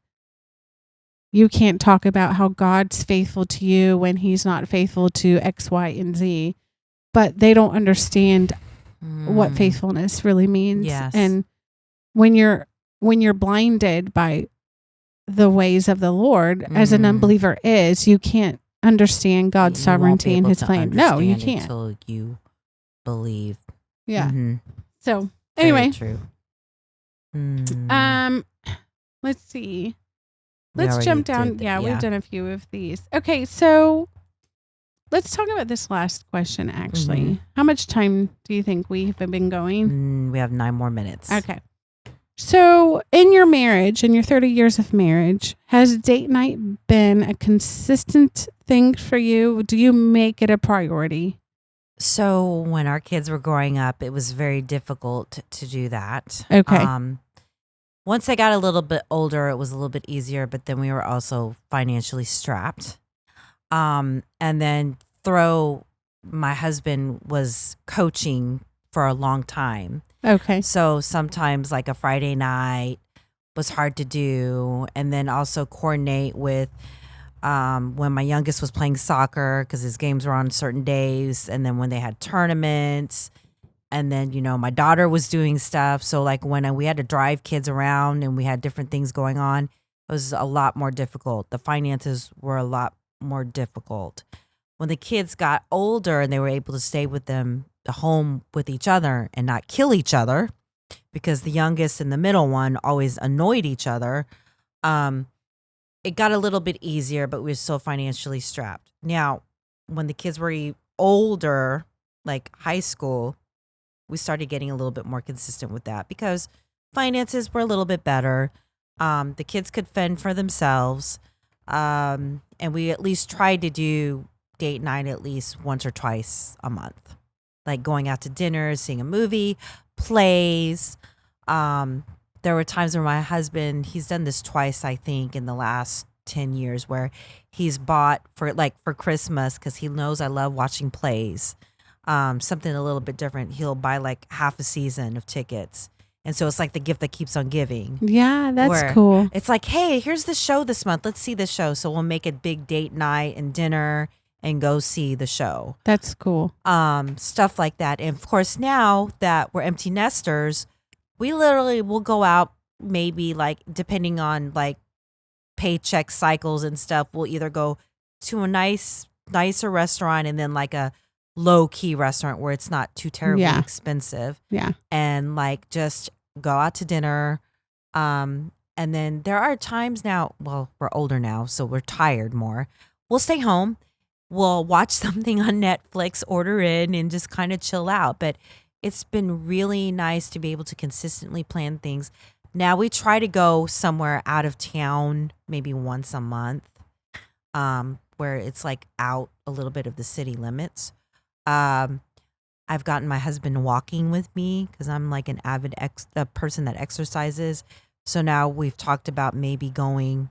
you can't talk about how God's faithful to you when he's not faithful to X, Y, and Z. But they don't understand what faithfulness really means. Yes. And when you're blinded by the ways of the Lord, as an unbeliever is, you can't understand God's sovereignty and his plan. No, you can't. Until you believe. Yeah. Mm-hmm. So anyway. Very true. Let's see. We Let's already jump down. did We've done a few of these. Okay, so let's talk about this last question, actually. How much time do you think we have been going? We have 9 more minutes. Okay. So in your marriage, in your 30 years of marriage, has date night been a consistent thing for you? Do you make it a priority? So when our kids were growing up, it was very difficult to do that. Okay. Once they got a little bit older, it was a little bit easier, but then we were also financially strapped. And then my husband was coaching for a long time. Okay. So sometimes like a Friday night was hard to do. And then also coordinate with when my youngest was playing soccer because his games were on certain days. And then when they had tournaments. And then, my daughter was doing stuff. So like when we had to drive kids around and we had different things going on, it was a lot more difficult. The finances were a lot more difficult. When the kids got older and they were able to stay with them home with each other and not kill each other, because the youngest and the middle one always annoyed each other, it got a little bit easier, but we were still financially strapped. Now, when the kids were older, like high school, we started getting a little bit more consistent with that because finances were a little bit better. The kids could fend for themselves. And we at least tried to do date night at least once or twice a month, like going out to dinner, seeing a movie, plays. There were times where my husband, he's done this twice, I think, in the last 10 years where he's bought for Christmas, because he knows I love watching plays. Something a little bit different. He'll buy like half a season of tickets. And so it's like the gift that keeps on giving. Yeah, that's cool. It's like, hey, here's the show this month. Let's see the show. So we'll make a big date night and dinner and go see the show. That's cool. Stuff like that. And of course, now that we're empty nesters, we literally will go out, maybe like depending on like paycheck cycles and stuff. We'll either go to a nicer restaurant and then like a low key restaurant where it's not too terribly Yeah. expensive. Yeah. And like just go out to dinner. And then there are times now, well, we're older now, so we're tired more. We'll stay home. We'll watch something on Netflix, order in, and just kind of chill out. But it's been really nice to be able to consistently plan things. Now we try to go somewhere out of town, maybe once a month, where it's like out a little bit of the city limits. I've gotten my husband walking with me because I'm like an avid person that exercises. So now we've talked about maybe going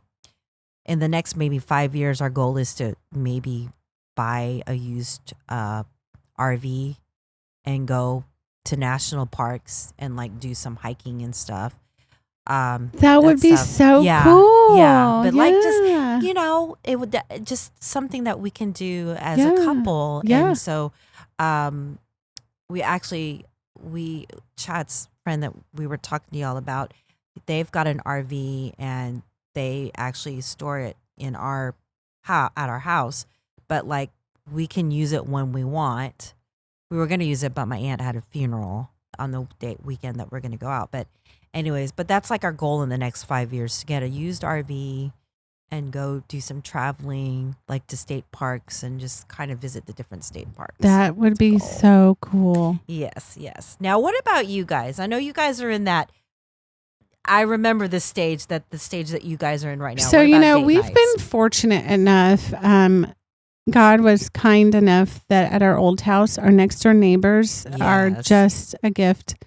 in the next maybe 5 years. Our goal is to maybe buy a used RV and go to national parks and like do some hiking and stuff. That would be so cool. Yeah, but like just it would just something that we can do as a couple. Yeah. And so, we Chad's friend that we were talking to y'all about, they've got an RV and they actually store it in at our house, but like we can use it when we want. We were going to use it, but my aunt had a funeral on the weekend that we're going to go out. But anyways, that's like our goal in the next 5 years, to get a used RV and go do some traveling, like to state parks and just kind of visit the different state parks. That would be so cool. Yes. Now, what about you guys? I know you guys are in that. I remember the stage that you guys are in right now. So, we've been fortunate enough. God was kind enough that at our old house, our next door neighbors are just a gift.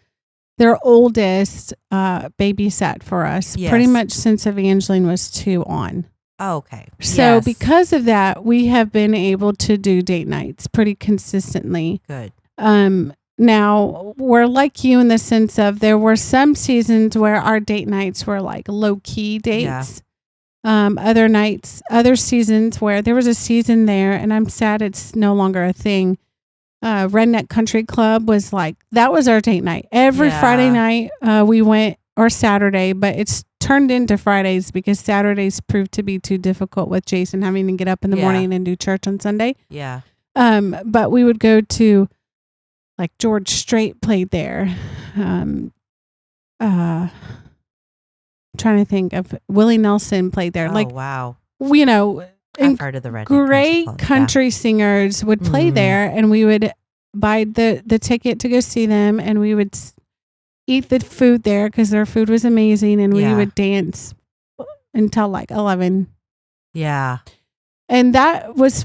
Their oldest babysat for us pretty much since Evangeline was 2 on. Oh, okay. So because of that, we have been able to do date nights pretty consistently. Good. Now, we're like you in the sense of there were some seasons where our date nights were like low-key dates. Other seasons where there was a season there, and I'm sad it's no longer a thing. Redneck Country Club was like, that was our date night. Every Friday night we went, or Saturday, but it's turned into Fridays because Saturdays proved to be too difficult with Jason having to get up in the morning and do church on Sunday. Yeah. But we would go to, like, George Strait played there. Trying to think of Willie Nelson played there. Oh, wow. I've heard of the Redneck great country singers would play there, and we would buy the ticket to go see them, and we would eat the food there because their food was amazing, and we would dance until like 11. Yeah. And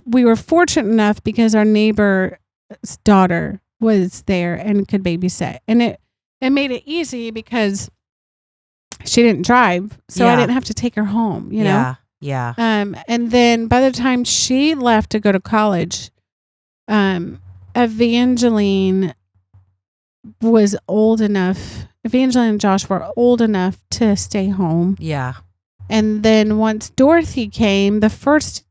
we were fortunate enough because our neighbor's daughter was there and could babysit, and it made it easy because she didn't drive, so I didn't have to take her home, you know? Yeah. And then by the time she left to go to college, Evangeline was old enough. Evangeline and Josh were old enough to stay home. Yeah. And then once Dorothy came, the first,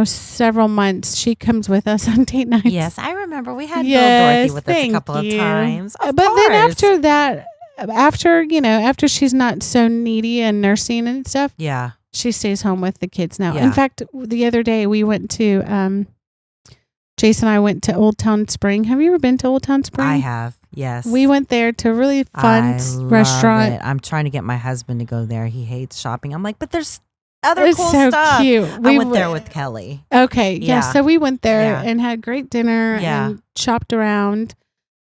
several months, she comes with us on date nights. Yes, I remember we had little Dorothy with us a couple of times. But then after that, after she's not so needy and nursing and stuff, she stays home with the kids now. Yeah. In fact, the other day we went to, Jason and I went to Old Town Spring. Have you ever been to Old Town Spring? I have, yes. We went there to a really fun restaurant. I'm trying to get my husband to go there. He hates shopping. I'm like, but there's other cool so stuff. Cute. I went there with Kelly. Okay. Yeah. So we went there Yeah. and had great dinner and shopped around.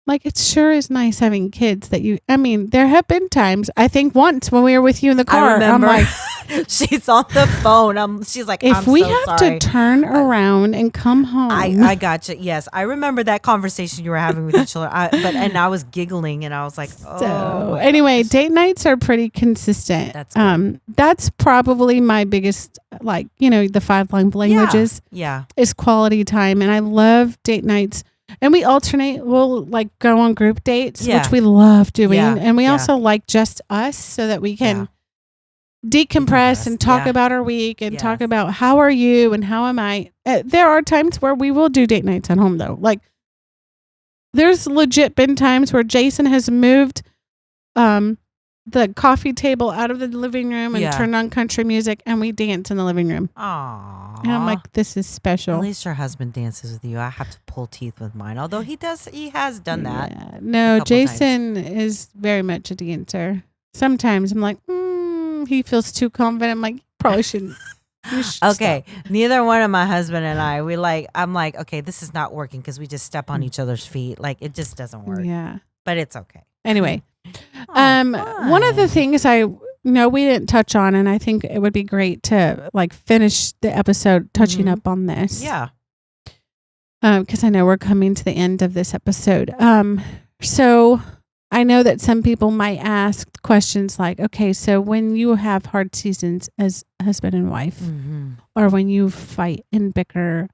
Like, it sure is nice having kids there have been times, I think once when we were with you in the car, I remember. I'm like, she's on the phone. She's like, if I'm we so have sorry. to turn around and come home. I gotcha. Yes. I remember that conversation you were having with the children. I was giggling and I was like, oh. So anyway, date nights are pretty consistent. That's good. That's probably my biggest, the 5 love languages is quality time. And I love date nights. And we alternate. We'll like go on group dates, which we love doing. And we also like just us so that we can decompress and talk about our week and talk about how are you and how am I. There are times where we will do date nights at home though. Like there's legit been times where Jason has moved the coffee table out of the living room and Yeah. turned on country music, and we danced in the living room. Aww. And I'm like, this is special. At least your husband dances with you. I have to pull teeth with mine. Although he has done that. Yeah. No, Jason is very much a dancer. Sometimes I'm like, he feels too confident. I'm like, probably shouldn't. Okay. Neither one of my husband and I'm like, okay, this is not working because we just step on each other's feet. Like it just doesn't work. Yeah. But it's okay. Anyway, one of the things I know we didn't touch on, and I think it would be great to like finish the episode touching up on this. Yeah. Because I know we're coming to the end of this episode. So I know that some people might ask questions like, okay, so when you have hard seasons as husband and wife, or when you fight and bicker,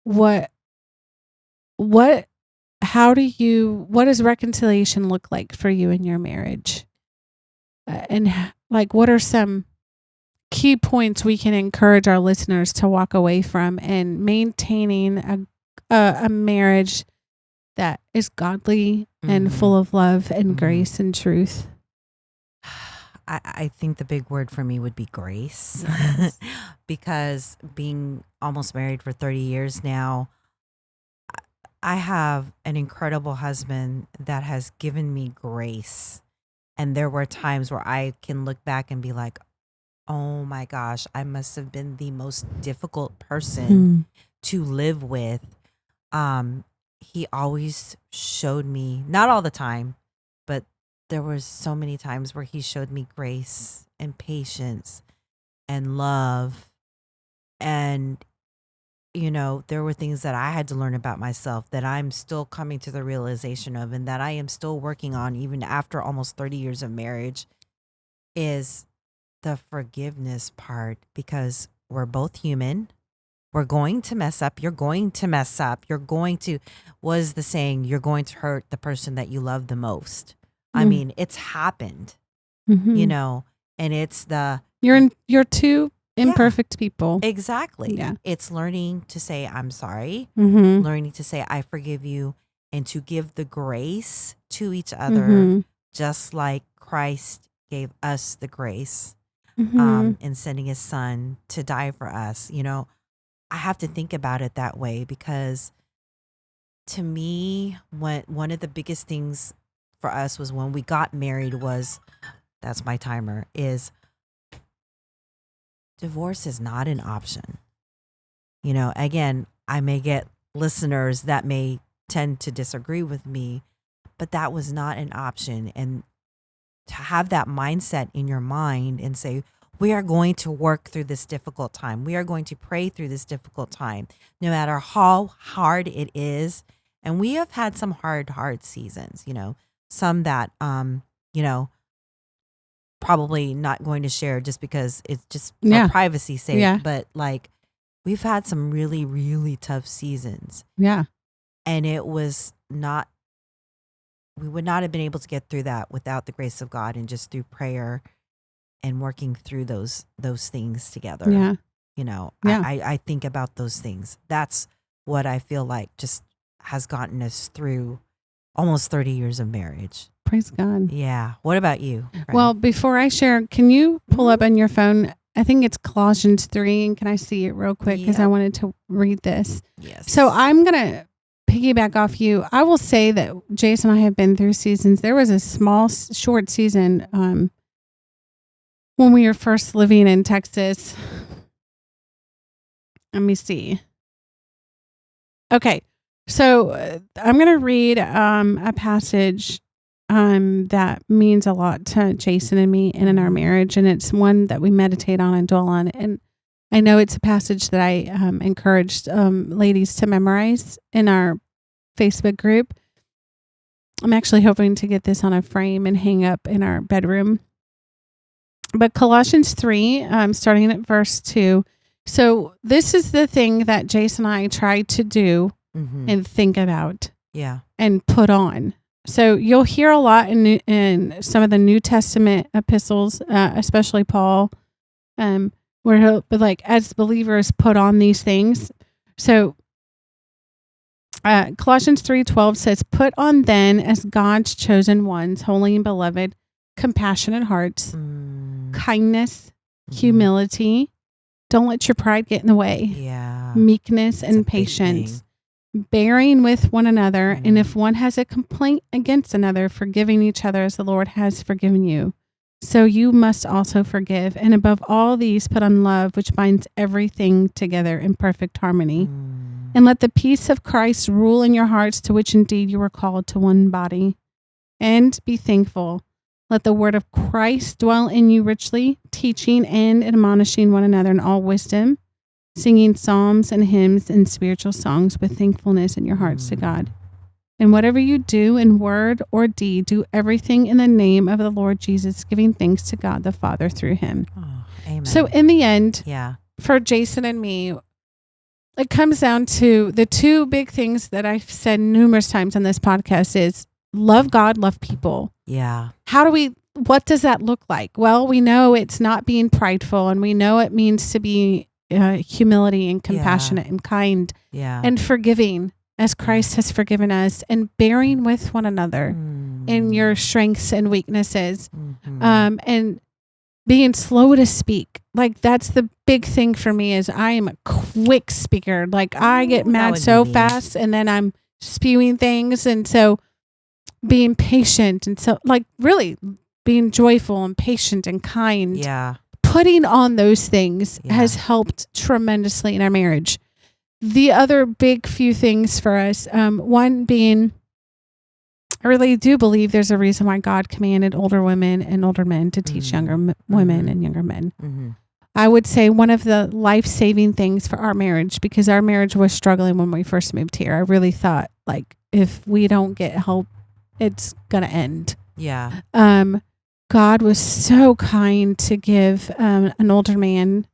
what does reconciliation look like for you in your marriage? And like, what are some key points we can encourage our listeners to walk away from and maintaining a marriage that is godly and full of love and grace and truth? I think the big word for me would be grace. Yes. Because being almost married for 30 years now, I have an incredible husband that has given me grace. And there were times where I can look back and be like, oh my gosh, I must have been the most difficult person to live with. He always showed me, not all the time, but there were so many times where he showed me grace and patience and love. And, there were things that I had to learn about myself that I'm still coming to the realization of, and that I am still working on even after almost 30 years of marriage, is the forgiveness part, because we're both human. We're going to mess up. You're going to mess up. What is the saying? You're going to hurt the person that you love the most. I mean, it's happened, and it's you're two imperfect people. Exactly. Yeah. It's learning to say, I'm sorry, learning to say, I forgive you, and to give the grace to each other, just like Christ gave us the grace in sending his son to die for us. I have to think about it that way, because to me, one of the biggest things for us was when we got married that's my timer, is divorce is not an option. Again, I may get listeners that may tend to disagree with me, but that was not an option. And to have that mindset in your mind and say, we are going to work through this difficult time. We are going to pray through this difficult time, no matter how hard it is. And we have had some hard seasons, some that, probably not going to share just because it's just for privacy's sake. Yeah. But like, we've had some really, really tough seasons. Yeah. And it was not, we would not have been able to get through that without the grace of God and just through prayer and working through those things together. Yeah. I think about those things. That's what I feel like just has gotten us through almost 30 years of marriage. Praise God. Yeah. What about you, friend? Well, before I share, can you pull up on your phone? I think it's Colossians 3, and can I see it real quick? Because I wanted to read this. Yes. So I'm going to piggyback off you. I will say that Jason and I have been through seasons. There was a short season when we were first living in Texas. Let me see. Okay. So I'm going to read a passage that means a lot to Jason and me and in our marriage. And it's one that we meditate on and dwell on. And I know it's a passage that I encouraged ladies to memorize in our Facebook group. I'm actually hoping to get this on a frame and hang up in our bedroom. But Colossians 3, starting at verse 2. So this is the thing that Jason and I try to do and think about and put on. So you'll hear a lot in some of the New Testament epistles, especially Paul, where he'll be like, as believers, put on these things. So Colossians 3:12 says, "Put on then as God's chosen ones, holy and beloved, compassionate hearts, kindness, humility. Don't let your pride get in the way. Yeah. Meekness That's a and big patience, thing. bearing with one another. And if one has a complaint against another, forgiving each other as the Lord has forgiven you. So you must also forgive. And above all these, put on love, which binds everything together in perfect harmony. And let the peace of Christ rule in your hearts, to which indeed you were called, to one body. And be thankful. Let the word of Christ dwell in you richly, teaching and admonishing one another in all wisdom, singing psalms and hymns and spiritual songs with thankfulness in your hearts to God. And whatever you do in word or deed, do everything in the name of the Lord Jesus, giving thanks to God the Father through him." Oh, amen. So in the end, Yeah. for Jason and me, it comes down to the two big things that I've said numerous times on this podcast is love God, love people. Yeah. What does that look like? Well, we know it's not being prideful, and we know it means to be humility and compassionate and kind and forgiving as Christ has forgiven us, and bearing with one another in your strengths and weaknesses, and being slow to speak. Like, that's the big thing for me is I am a quick speaker. Like, I get mad so fast, and then I'm spewing things. And so being patient, and so like really being joyful and patient and kind. Yeah. Putting on those things has helped tremendously in our marriage. The other big few things for us, one being, I really do believe there's a reason why God commanded older women and older men to teach younger women and younger men. I would say one of the life-saving things for our marriage, because our marriage was struggling when we first moved here. I really thought, like, if we don't get help, it's going to end. Yeah. God was so kind to give an older man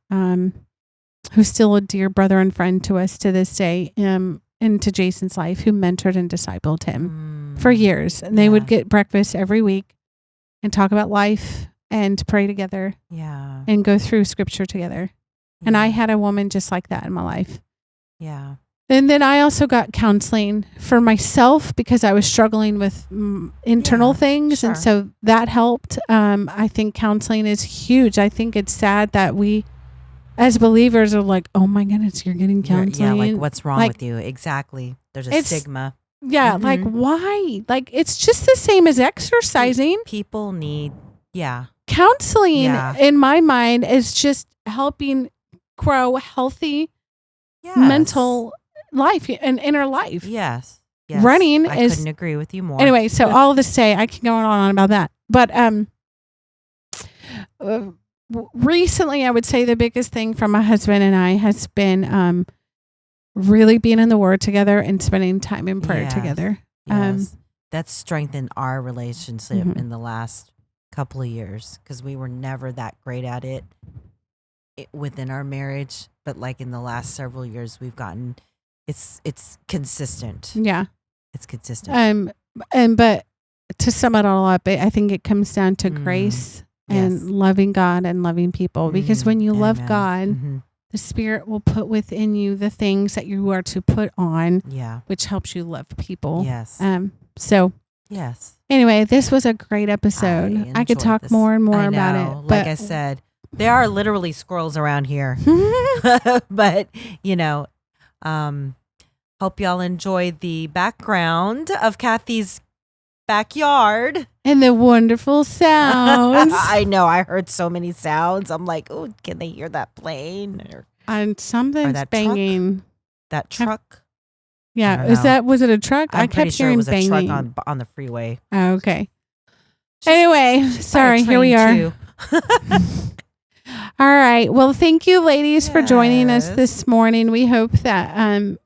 who's still a dear brother and friend to us to this day, into Jason's life, who mentored and discipled him for years. And they would get breakfast every week and talk about life and pray together and go through scripture together. And I had a woman just like that in my life. Yeah. And then I also got counseling for myself because I was struggling with internal things. Sure. And so that helped. I think counseling is huge. I think it's sad that we, as believers, are like, oh my goodness, you're getting counseling. Yeah, like what's wrong with you? Exactly. There's a stigma. Yeah, like why? Like it's just the same as exercising. People need, counseling in my mind is just helping grow healthy mental life and inner life. Yes. Running I is, couldn't agree with you more. Anyway, so all of this to say, I can go on and on about that. But recently, I would say the biggest thing from my husband and I has been really being in the Word together and spending time in prayer together. Yes. That's strengthened our relationship in the last couple of years, because we were never that great at it within our marriage. But like in the last several years, we've gotten, it's consistent. Yeah. It's consistent. But to sum it all up, I think it comes down to grace and loving God and loving people. Because when you love God, the Spirit will put within you the things that you are to put on, which helps you love people. Yes. So anyway, this was a great episode. I could talk more and more about it. But like I said, there are literally squirrels around here. But, hope y'all enjoy the background of Cathy's backyard. And the wonderful sounds. I know. I heard so many sounds. I'm like, oh, can they hear that plane? And something's that banging. That truck? Yeah. Was it a truck? I kept hearing banging. It was a truck on the freeway. Oh, okay. Anyway, sorry. Here we are. All right. Well, thank you, ladies, for joining us this morning. We hope that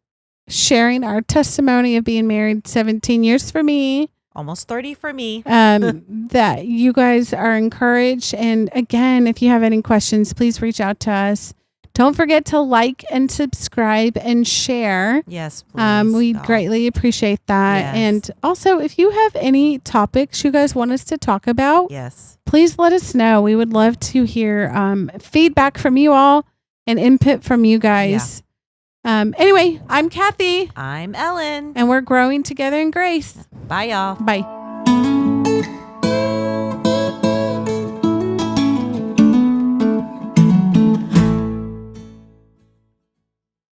sharing our testimony of being married 17 years for me, almost 30 for me, that you guys are encouraged. And again, if you have any questions, please reach out to us. Don't forget to like and subscribe and share. Yes, please. We greatly appreciate that. Yes. And also, if you have any topics you guys want us to talk about, please let us know. We would love to hear feedback from you all and input from you guys. Anyway, I'm Cathy, I'm Ellen. and we're growing together in grace. Bye, y'all. Bye.